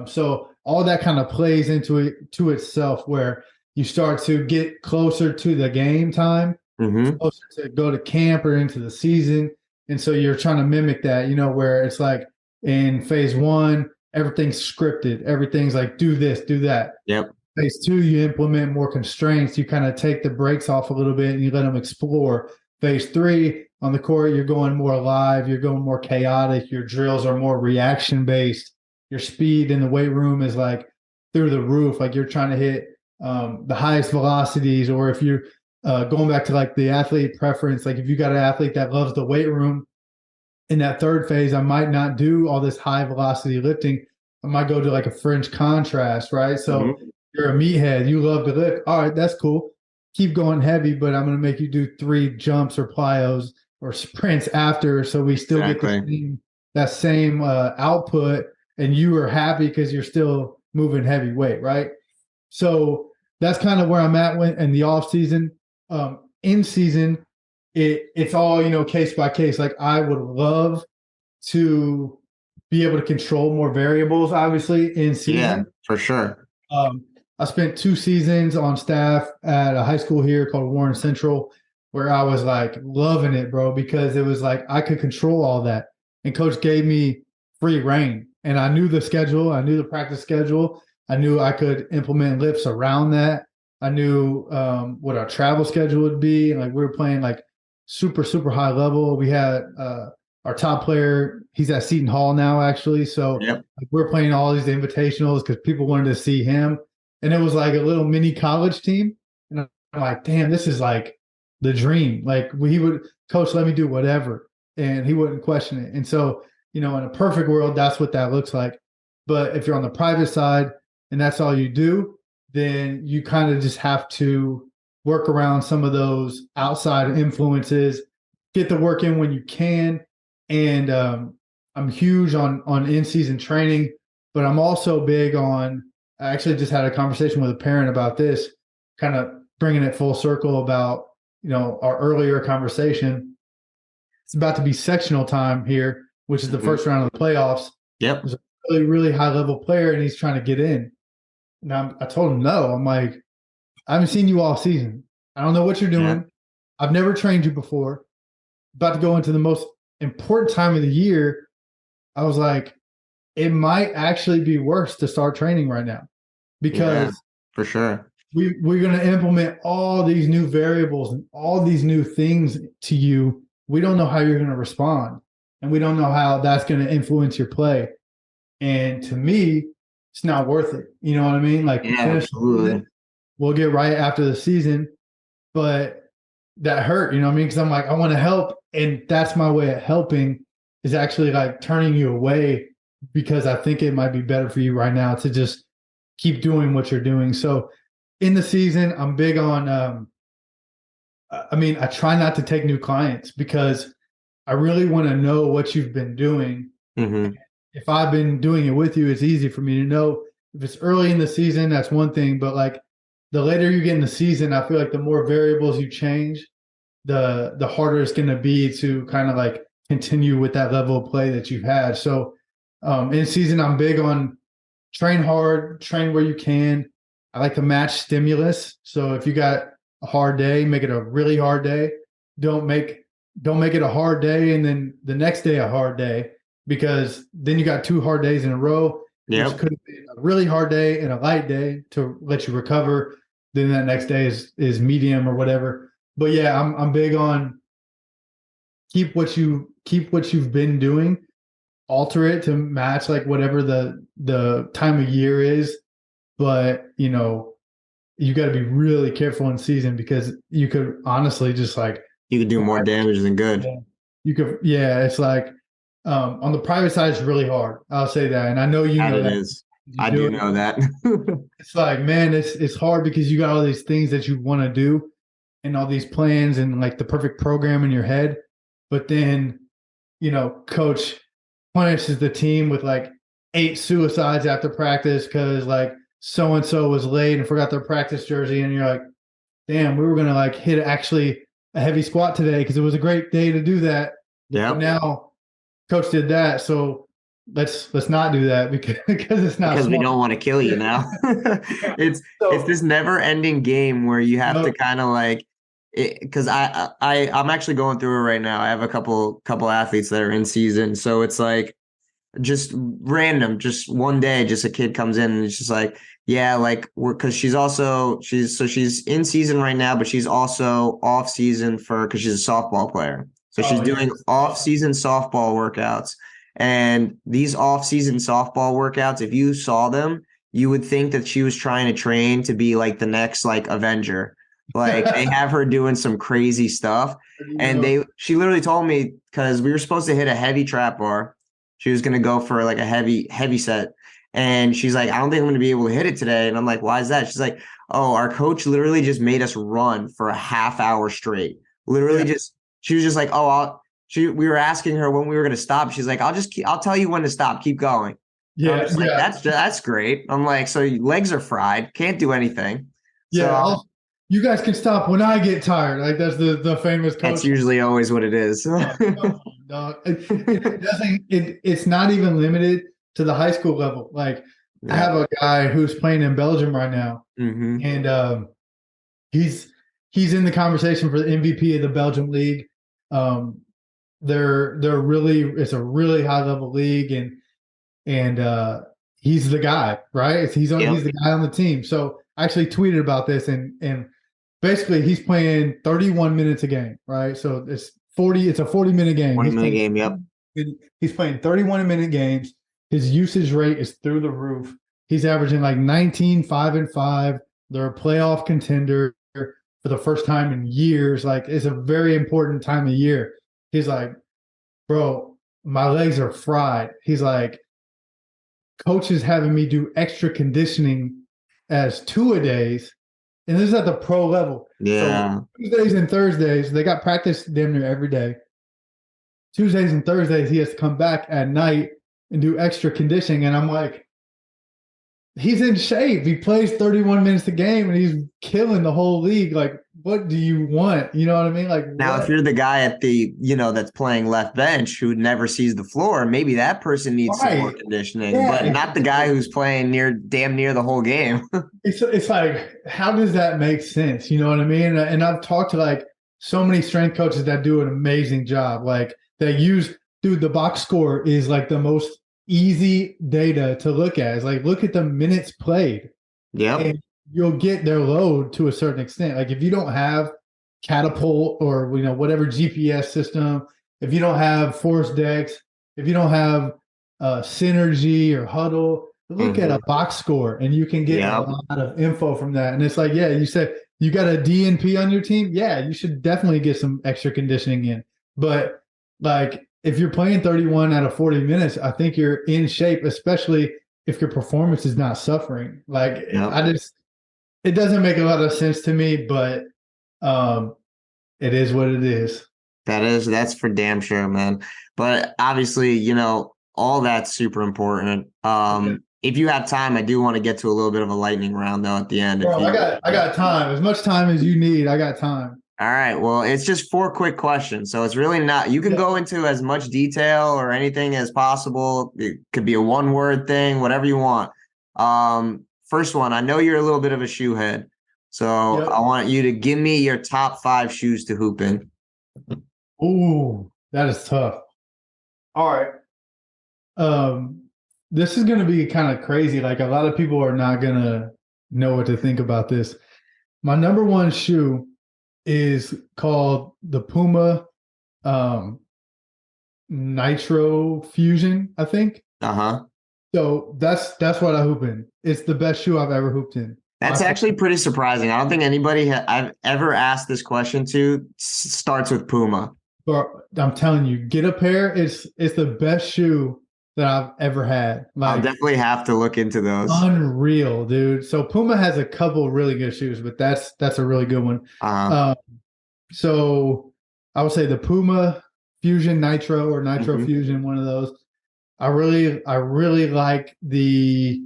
So all that kind of plays into it to itself where you start to get closer to the game time, closer to go to camp or into the season. And so you're trying to mimic that, where it's like in phase one, everything's scripted. Everything's like, do this, do that. Yep. Phase two, you implement more constraints. You kind of take the brakes off a little bit and you let them explore. Phase three, on the court, you're going more live. You're going more chaotic. Your drills are more reaction based. Your speed in the weight room is like through the roof. Like you're trying to hit the highest velocities, or if you're going back to like the athlete preference, like if you got an athlete that loves the weight room, in that third phase, I might not do all this high velocity lifting. I might go to like a French contrast, right? So you're a meathead, you love to lift. All right, that's cool. Keep going heavy, but I'm going to make you do 3 jumps or plyos or sprints after, so we still get that same output, and you are happy because you're still moving heavy weight, right? So that's kind of where I'm at in the off season. In season, it's all case by case. Like I would love to be able to control more variables, obviously in season. Yeah, for sure. I spent 2 seasons on staff at a high school here called Warren Central, where I was like loving it, bro, because it was like I could control all that, and coach gave me free reign, and I knew the schedule, I knew the practice schedule. I knew I could implement lifts around that. I knew what our travel schedule would be. Like we were playing like super, super high level. We had our top player, he's at Seton Hall now, actually. So Yep. like, we're playing all these invitationals because people wanted to see him. And it was like a little mini college team. And I'm like, damn, this is like the dream. Like he would, coach, let me do whatever. And he wouldn't question it. And so, in a perfect world, that's what that looks like. But if you're on the private side and that's all you do, then you kind of just have to work around some of those outside influences, get the work in when you can. And I'm huge on in-season training, but I'm also big on. I actually just had a conversation with a parent about this, kind of bringing it full circle about our earlier conversation. It's about to be sectional time here, which is the first round of the playoffs. Yep. There's a really, really high level player, and he's trying to get in. And I told him no. I'm like, I haven't seen you all season. I don't know what you're doing. Yeah. I've never trained you before. About to go into the most important time of the year. I was like, it might actually be worse to start training right now because for sure. We're going to implement all these new variables and all these new things to you. We don't know how you're going to respond, and we don't know how that's going to influence your play. And to me, it's not worth it. You know what I mean? Like, absolutely. We'll get right after the season, but that hurt. You know what I mean? Because I'm like, I want to help, and that's my way of helping is actually like turning you away because I think it might be better for you right now to just keep doing what you're doing. So in the season, I'm big on. I try not to take new clients because I really want to know what you've been doing. Mm-hmm. If I've been doing it with you, it's easy for me to know. If it's early in the season, that's one thing. But like the later you get in the season, I feel like the more variables you change, the harder it's going to be to kind of like continue with that level of play that you've had. So in season, I'm big on train hard, train where you can. I like to match stimulus. So if you got a hard day, make it a really hard day. Don't make it a hard day and then the next day a hard day, because then you got 2 hard days in a row. Yep. Which could be a really hard day and a light day to let you recover. Then that next day is medium or whatever. But yeah, I'm big on keep what you've been doing, alter it to match like whatever the time of year is. But you got to be really careful in season because you could honestly just like you could do more damage than good. You could, it's like on the private side, it's really hard. I'll say that, and I know you know that. Is. I do know that. It's like, man, it's hard because you got all these things that you want to do, and all these plans and like the perfect program in your head, but then coach punishes the team with like 8 suicides after practice because like so and so was late and forgot their practice jersey, and you're like, damn, we were gonna like hit actually a heavy squat today because it was a great day to do that. Yeah. Now coach did that, so let's not do that because it's not because smart. We don't want to kill you now. It's this never ending game where you have to kind of like because I'm actually going through it right now. I have a couple athletes that are in season, so it's like just random, just one day, just a kid comes in and it's just like, yeah, like because she's in season right now, but she's also off season because she's a softball player. So she's doing off season softball workouts. And these off season softball workouts, if you saw them, you would think that she was trying to train to be like the next like Avenger. Like they have her doing some crazy stuff. And she literally told me, because we were supposed to hit a heavy trap bar. She was going to go for like a heavy set. And she's like, I don't think I'm going to be able to hit it today. And I'm like, why is that? She's like, oh, our coach literally just made us run for a half hour straight. Literally she was just like, we were asking her when we were going to stop. She's like, I'll tell you when to stop. Keep going. Yeah. Like, that's great. I'm like, so your legs are fried. Can't do anything. Yeah. So, you guys can stop when I get tired. Like that's the famous coach. That's usually always what it is. It's not even limited to the high school level. Like I have a guy who's playing in Belgium right now, and he's in the conversation for the MVP of the Belgium league. It's a really high level league, and he's the guy, right? He's the guy on the team. So I actually tweeted about this, and basically he's playing 31 minutes a game, right? So it's a 40-minute game. 20-minute game, yep. He's playing 31-minute games. His usage rate is through the roof. He's averaging like 19, 5 and 5. They're a playoff contender for the first time in years. Like, it's a very important time of year. He's like, bro, my legs are fried. He's like, coach is having me do extra conditioning as two-a-days. And this is at the pro level. Yeah. So Tuesdays and Thursdays, they got practice damn near every day. Tuesdays and Thursdays, he has to come back at night and do extra conditioning. And I'm like, he's in shape. He plays 31 minutes a game and he's killing the whole league. Like, what do you want? You know what I mean? Like, now, if you're the guy at the, that's playing left bench who never sees the floor, maybe that person needs some more conditioning, but not the guy who's playing damn near the whole game. It's like, how does that make sense? You know what I mean? And I've talked to like so many strength coaches that do an amazing job. Like, that use, dude, the box score is like the most easy data to look at. It's like, look at the minutes played. Yeah. And you'll get their load to a certain extent. Like, if you don't have Catapult or, whatever GPS system, if you don't have Force Dex, if you don't have Synergy or Huddle, look at a box score and you can get a lot of info from that. And it's like, yeah, you said you got a DNP on your team. Yeah, you should definitely get some extra conditioning in. But like, if you're playing 31 out of 40 minutes, I think you're in shape, especially if your performance is not suffering. Like, it doesn't make a lot of sense to me, but it is what it is. That's for damn sure, man. But obviously, all that's super important. If you have time, I do want to get to a little bit of a lightning round though at the end. Bro, I got time. As much time as you need. I got time. All right. Well, it's just 4 quick questions. So it's really not, you can go into as much detail or anything as possible. It could be a 1-word thing, whatever you want. First one, I know you're a little bit of a shoe head. So I want you to give me your top 5 shoes to hoop in. Ooh, that is tough. All right. This is going to be kind of crazy. Like, a lot of people are not going to know what to think about this. My number 1 shoe is called the Puma Nitro Fusion, I think. So that's what I hoop in. It's the best shoe I've ever hooped in. That's actually pretty surprising. I don't think anybody I've ever asked this question to starts with Puma. But I'm telling you, get a pair. It's the best shoe that I've ever had. Like, I'll definitely have to look into those. Unreal, dude. So Puma has a couple really good shoes, but that's a really good one. So I would say the Puma Fusion Nitro or Nitro Fusion, one of those. I really like the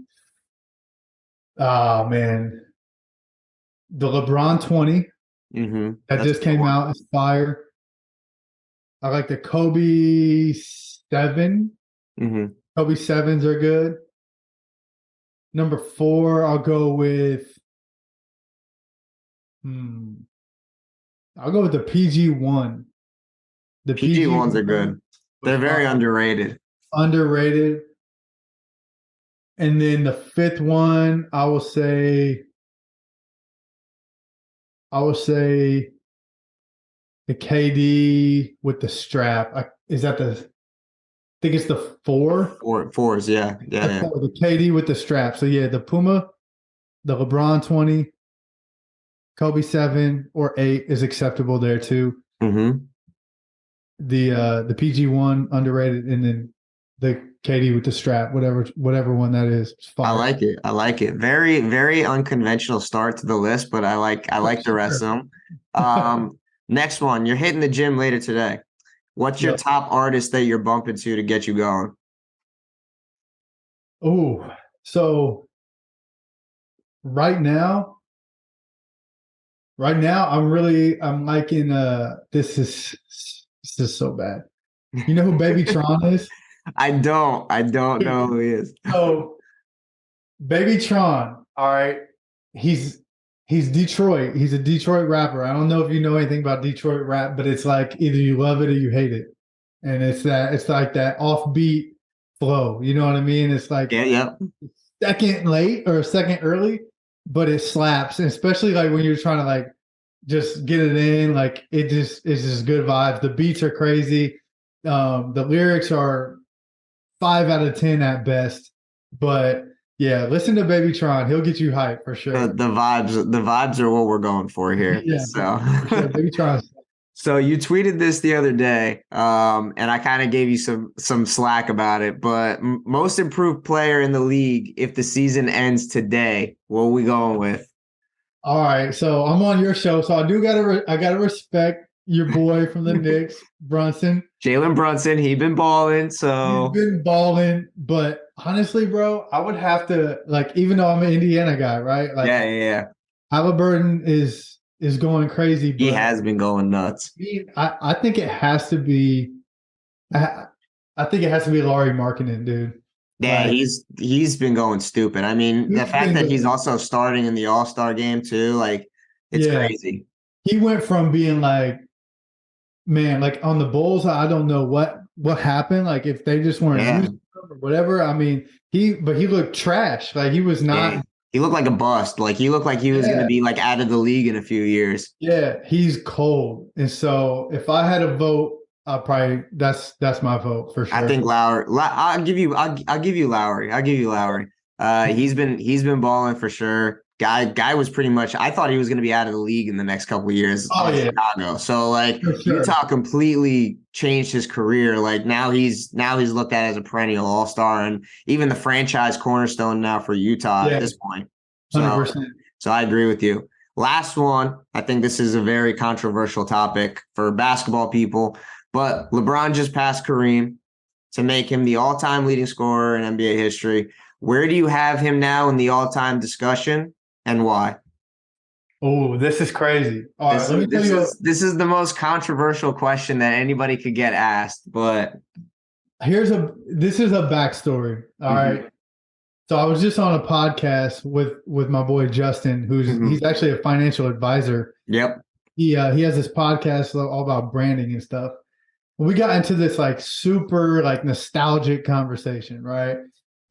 the LeBron 20 that just came out. It's fire. I like the Kobe 7. Kobe 7s are good. Number 4, I'll go with I'll go with the PG1. The PG1s are good. They're very underrated. Underrated. And then the 5th one, I will say the KD with the strap. I think it's the 4? Fours, yeah. The KD with the strap. So yeah, the Puma, the LeBron 20, Kobe 7 or 8 is acceptable there too. The PG1 underrated, and then the KD with the strap, whatever one that is. I like it. Very, very unconventional start to the list, but I like the rest of them. Next one, you're hitting the gym later today. What's your top artist that you're bumping to get you going? Oh, so right now I'm liking this is so bad. You know who Baby Tron is? I don't know who he is. So Baby Tron, all right. He's Detroit. He's a Detroit rapper. I don't know if you know anything about Detroit rap, but it's like either you love it or you hate it. And it's like that offbeat flow. You know what I mean? It's like second late or second early, but it slaps, and especially like when you're trying to like just get it in, like it's just good vibes. The beats are crazy. The lyrics are 5 out of 10 at best, but yeah, listen to Baby Tron. He'll get you hyped for The, sure. the vibes are what we're going for here. Yeah, So for sure. Baby Tron. So you tweeted this the other day, and I kind of gave you some slack about it. But most improved player in the league, if the season ends today, what are we going with? All right, so I'm on your show, so I gotta respect your boy from the Knicks, Brunson. Jalen Brunson, he been balling. He's So been balling, but honestly, bro, I would have to like, even though I'm an Indiana guy, right? Like yeah. Halliburton is going crazy, He but has been going nuts. I think it has to be I, I think it has to be Laurie Markkinen, dude. Yeah, Like he's been going stupid. I mean, the he's fact been that he's going, also starting in the All-Star game too, like it's yeah. crazy. He went from being like, man, like on the Bulls, I don't know what happened. Like if they just weren't Yeah, using him or whatever. I mean, he looked trash. Like he was yeah. not. He looked like a bust. Like he looked like he was going to Yeah, be like out of the league in a few years. yeah, he's cold. And so if I had a vote, I'll probably that's my vote for I sure. think Lowry. I'll give you Lowry. I'll give you Lowry. He's been balling for sure. Guy was pretty much. I thought he was going to be out of the league in the next couple of years Oh on yeah, Chicago. So like for sure. Utah completely changed his career. Like now he's looked at as a perennial All Star and even the franchise cornerstone now for Utah at Yeah, this point. hundred So percent. so I agree with you. Last one. I think this is a very controversial topic for basketball people. But LeBron just passed Kareem to make him the all-time leading scorer in NBA history. Where do you have him now in the all-time discussion, and why? Oh, this is crazy. All right, This let is me tell this you. is this is the most controversial question that anybody could get asked. But This is a backstory. All mhm, right. So I was just on a podcast with my boy Justin, mhm. he's actually a financial advisor. Yep, He has this podcast all about branding and stuff. We got into this like super like nostalgic conversation, right?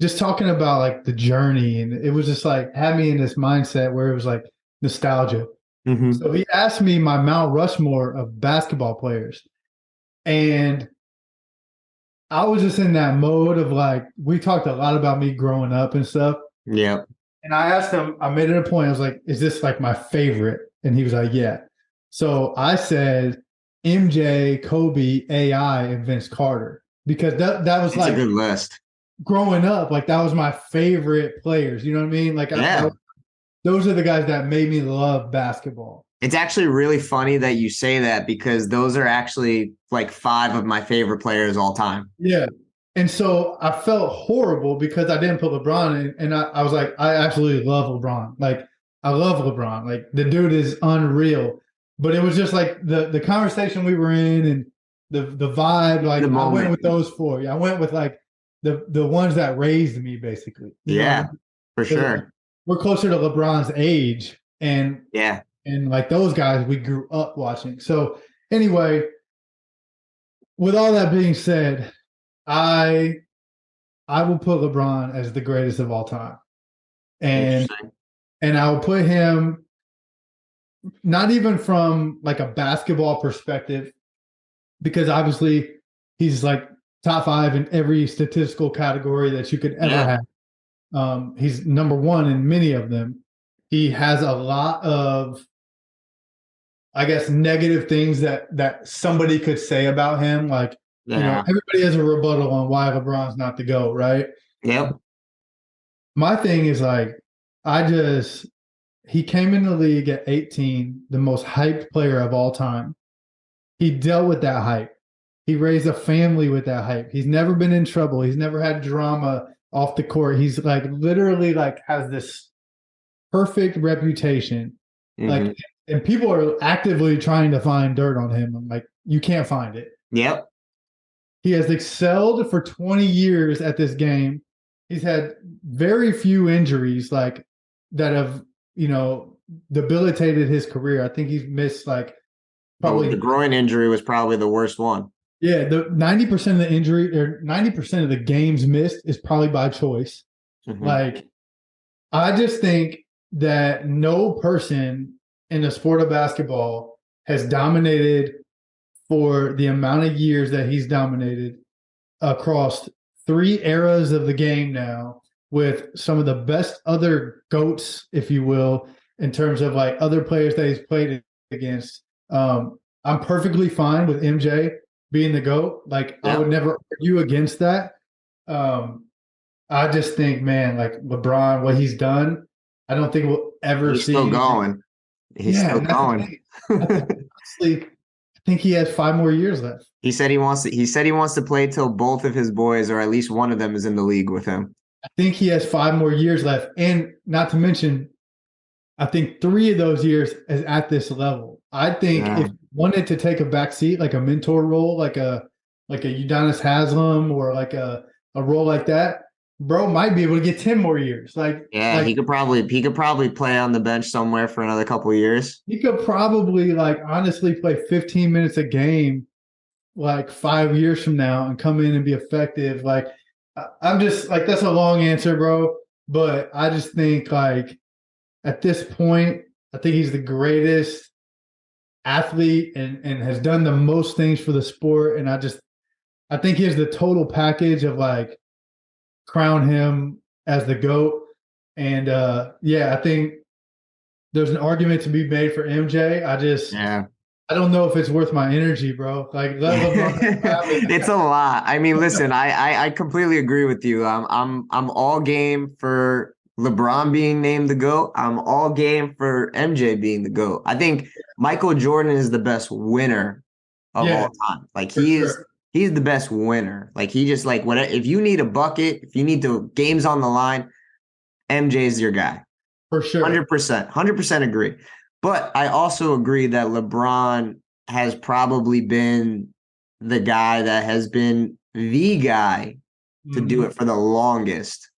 Just talking about like the journey, and it was just like had me in this mindset where it was like nostalgia. hmm So he asked me my Mount Rushmore of basketball players, and I was just in that mode of like we talked a lot about me growing up and stuff. yep. And I asked him, I made it a point. I was like, is this like my favorite? And he was like, yeah. So I said MJ, Kobe, AI, and Vince Carter because that was It's a like good list. growing up, like that was my favorite players. You know what I mean? Like Yeah, those are the guys that made me love basketball. it's actually really funny that you say that because those are actually like five of my favorite players all time. Yeah. And so I felt horrible because I didn't put LeBron in. And I was like, I absolutely love LeBron. Like, I love LeBron. Like, the dude is unreal. But it was just like the conversation we were in and the vibe. The Like, I went moment. with those four. Yeah, I went with like the ones that raised me, basically. You know what I Yeah, mean? for 'Cause, like, sure. we're closer to LeBron's age. Yeah. And like those guys we grew up watching. So, anyway, with all that being said, I I will put LeBron as the greatest of all time. And Interesting. I will put him not even from like a basketball perspective, because obviously he's like top five in every statistical category that you could ever Yeah. have. He's number one in many of them. He has a lot of, I guess, negative things that somebody could say about him. Like, Yeah. everybody has a rebuttal on why LeBron's not the GOAT, right? Yep. My thing is like, I just he came in the league at 18, the most hyped player of all time. He dealt with that hype. He raised a family with that hype. He's never been in trouble. He's never had drama off the court. He's like literally like has this perfect reputation. hmm Like, and people are actively trying to find dirt on him. I'm like, you can't find it. Yep. He has excelled for 20 years at this game. He's had very few injuries like that have, debilitated his career. I think he's missed like The probably, groin injury was probably the worst one. yeah, the 90% of the injury or 90% of the games missed is probably by choice. hmm Like, I just think that no person in the sport of basketball has dominated for the amount of years that he's dominated across 3 eras of the game now, with some of the best other GOATs, if you will, in terms of like other players that he's played against. I'm perfectly fine with MJ being the GOAT. Like, I would never argue against that. I just think, man, like LeBron, what he's done, I don't think we'll ever He's see. still going. He's still And that's the going. thing. Honestly, I think he has 5 more years left. He said he wants to play till both of his boys, or at least one of them, is in the league with him. I think he has 5 more years left. And not to mention, I think 3 of those years is at this level. I think if he wanted to take a back seat, like a mentor role, like a Udonis Haslem, or like a role like that, bro might be able to get 10 more years. He could probably play on the bench somewhere for another couple of years. He could probably, like, honestly play 15 minutes a game like 5 years from now and come in and be effective. Like, I'm just like, that's a long answer, bro. But I just think, like, at this point, I think he's the greatest athlete and has done the most things for the sport. And I think he has the total package of, like, crown him as the GOAT. And I think there's an argument to be made for MJ. I don't know if it's worth my energy, bro. Like, let LeBron have it. It's a lot. I mean, listen, I completely agree with you. I'm all game for LeBron being named the GOAT. I'm all game for MJ being the GOAT. I think Michael Jordan is the best winner of all time. Like, he's the best winner. Like, he just, like, whatever. If you need a bucket, if you need the games on the line, MJ's your guy. For sure. 100% agree. But I also agree that LeBron has probably been the guy that has been the guy to do it for the longest.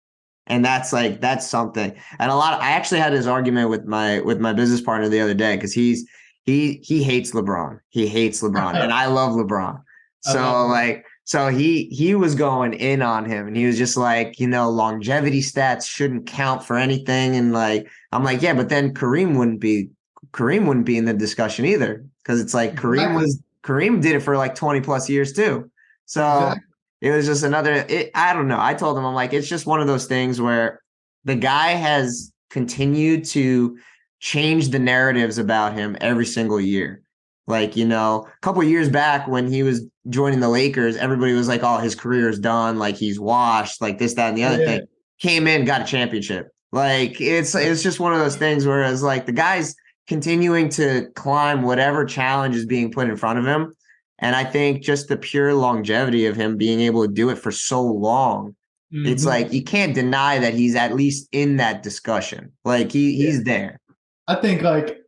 And that's something. And I actually had this argument with my business partner the other day, because he hates LeBron. He hates LeBron. And I love LeBron. So he was going in on him, and he was just like, longevity stats shouldn't count for anything. And, like, I'm like, yeah, but then Kareem wouldn't be in the discussion either, because it's like Kareem did it for like 20 plus years too. So it was just I don't know. I told him, I'm like, it's just one of those things where the guy has continued to change the narratives about him every single year. Like, a couple of years back when he was joining the Lakers, everybody was like, oh, his career is done. Like, he's washed, like this, that, and the other thing. Came in, got a championship. Like, it's just one of those things where it's like the guy's continuing to climb whatever challenge is being put in front of him. And I think just the pure longevity of him being able to do it for so long, it's like you can't deny that he's at least in that discussion. Like, he's there. I think, like,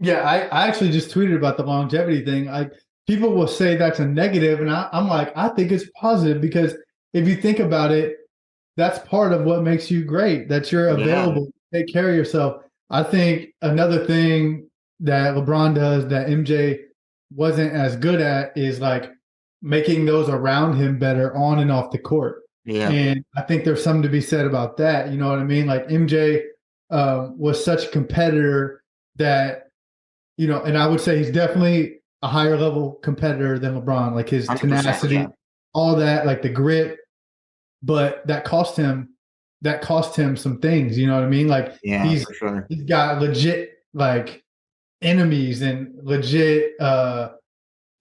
I actually just tweeted about the longevity thing. Like, people will say that's a negative, and I'm like, I think it's positive, because if you think about it, that's part of what makes you great, that you're available, take care of yourself. I think another thing that LeBron does that MJ wasn't as good at is, like, making those around him better on and off the court. Yeah. And I think there's something to be said about that. You know what I mean? Like, MJ was such a competitor that, and I would say he's definitely a higher level competitor than LeBron, like his tenacity, all that, like the grit, but that cost him some things. You know what I mean? Like, he's got legit, like, enemies and legit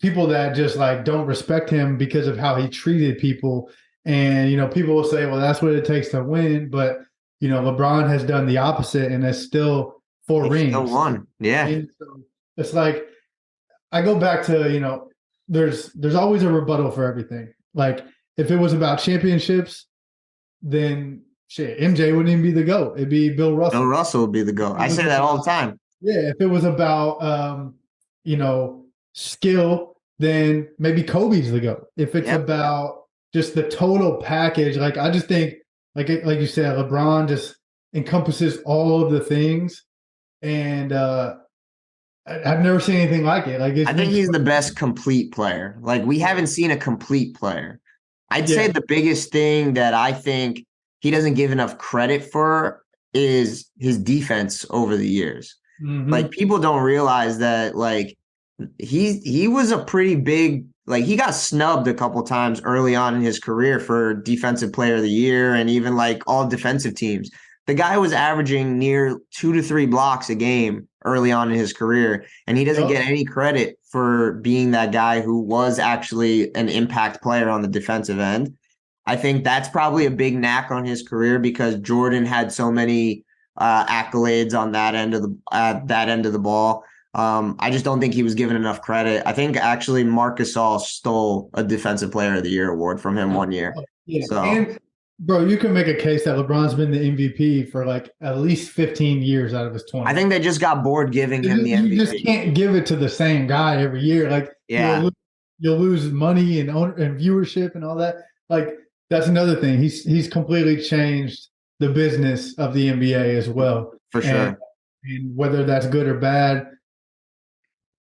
people that just, like, don't respect him because of how he treated people. And, people will say, well, that's what it takes to win. But, LeBron has done the opposite and has still 4 rings. Still won. Yeah. And so it's like, I go back to, there's always a rebuttal for everything. Like, if it was about championships, then shit, MJ wouldn't even be the GOAT. It'd be Bill Russell. Bill Russell would be the GOAT. I say that all the time. Yeah, if it was about skill, then maybe Kobe's the GOAT. If it's about just the total package, like, I just think, like you said, LeBron just encompasses all of the things, and I've never seen anything like it. Like, I think he's the best complete player. Like, we haven't seen a complete player. I'd say the biggest thing that I think he doesn't give enough credit for is his defense over the years. Like, Mm-hmm. people don't realize that, like, he was a pretty big, like, he got snubbed a couple times early on in his career for defensive player of the year and even like all defensive teams. The guy was averaging near 2 to 3 blocks a game early on in his career, and he doesn't Yep. get any credit for being that guy who was actually an impact player on the defensive end. I think that's probably a big knack on his career because Jordan had so many accolades on that end of the ball. I just don't think he was given enough credit. I think actually Marc Gasol stole a Defensive Player of the Year award from him one year. Yeah, So and bro, you can make a case that LeBron's been the MVP for like at least 15 years out of his 20. I think they just got bored giving him the You just MVP. can't give it to the same guy every year. Like Yeah, you'll lose money and viewership and all that. Like that's another thing. He's completely changed the business of the NBA as well. for sure. And whether that's good or bad,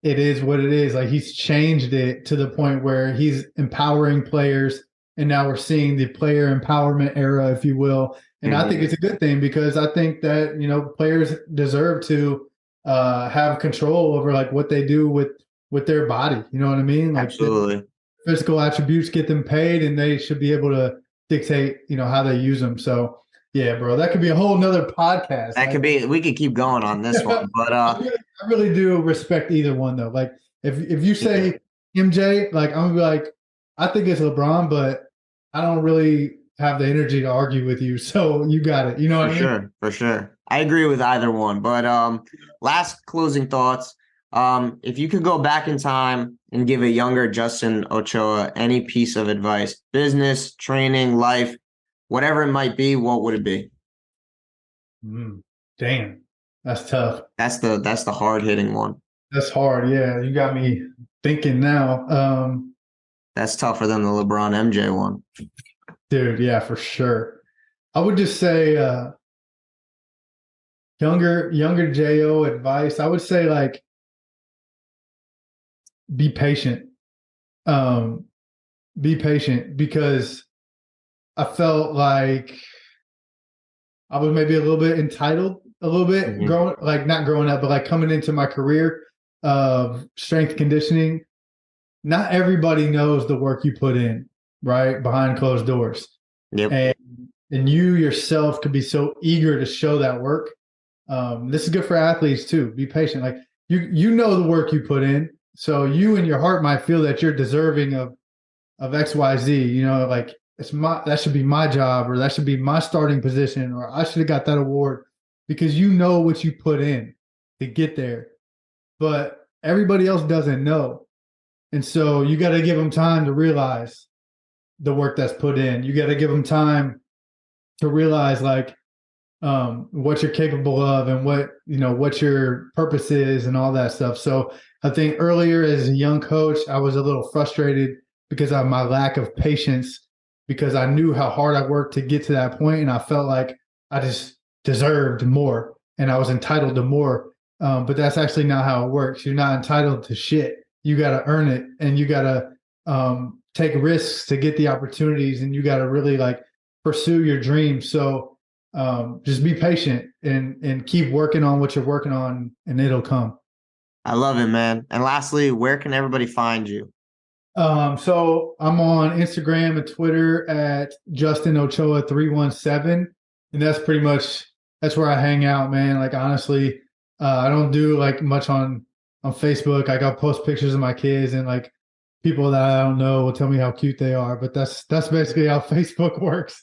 it is what it is. Like he's changed it to the point where he's empowering players, and now we're seeing the player empowerment era, if you will. And I think it's a good thing because I think that players deserve to have control over like what they do with their body. You know what I mean? Like Absolutely. physical attributes get them paid, and they should be able to dictate how they use them. So yeah, bro, that could be a whole nother podcast. That could be. We could keep going on this one, but I really do respect either one though. Like if you say MJ, like I'm gonna be like, I think it's LeBron, but I don't really have the energy to argue with you. So you got it. You know what I mean? for sure. I agree with either one. But last closing thoughts. If you could go back in time and give a younger Justin Ochoa any piece of advice, business, training, life, whatever it might be, what would it be? Damn, that's tough. That's the hard hitting one. That's hard. Yeah, you got me thinking now. That's tougher than the LeBron MJ one. Dude, yeah, for sure. I would just say younger Jo advice. I would say like be patient. Be patient because I felt like I was maybe a little bit entitled a little bit not growing up, but like coming into my career of strength conditioning. Not everybody knows the work you put in, right? Behind closed doors. Yep. And you yourself could be so eager to show that work. This is good for athletes too. Be patient. Like you know the work you put in. So you in your heart might feel that you're deserving of XYZ, like that should be my job, or that should be my starting position, or I should have got that award, because you know what you put in to get there. But everybody else doesn't know. And so you got to give them time to realize the work that's put in. You got to give them time to realize like what you're capable of and what your purpose is and all that stuff. So I think earlier as a young coach, I was a little frustrated because of my lack of patience, because I knew how hard I worked to get to that point, and I felt like I just deserved more and I was entitled to more. But that's actually not how it works. You're not entitled to shit. You got to earn it, and you got to take risks to get the opportunities, and you got to really like pursue your dreams. So just be patient and keep working on what you're working on, and it'll come. I love it, man. And lastly, where can everybody find you? So I'm on Instagram and Twitter at Justin Ochoa 317, and that's where I hang out, man. Like honestly, I don't do like much on Facebook. Like I'll post pictures of my kids, and like people that I don't know will tell me how cute they are. But that's basically how Facebook works.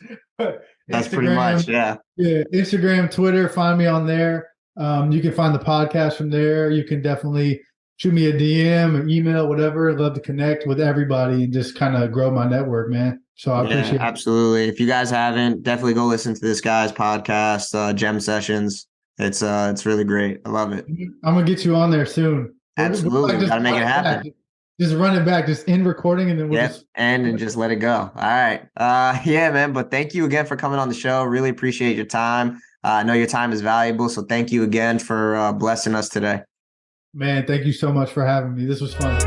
That's pretty much, yeah. Yeah, Instagram, Twitter, find me on there. You can find the podcast from there. You can definitely shoot me a DM or email, whatever. I'd love to connect with everybody and just kind of grow my network, man. So I appreciate it. Absolutely. If you guys haven't, definitely go listen to this guy's podcast, Gem Sessions. It's really great. I love it. I'm gonna get you on there soon. Absolutely. Just Gotta make it happen. Just run it back, just end recording, and then we'll just and just let it go. All right. Yeah, man. But thank you again for coming on the show. Really appreciate your time. I know your time is valuable, so thank you again for blessing us today. Man, thank you so much for having me. This was fun.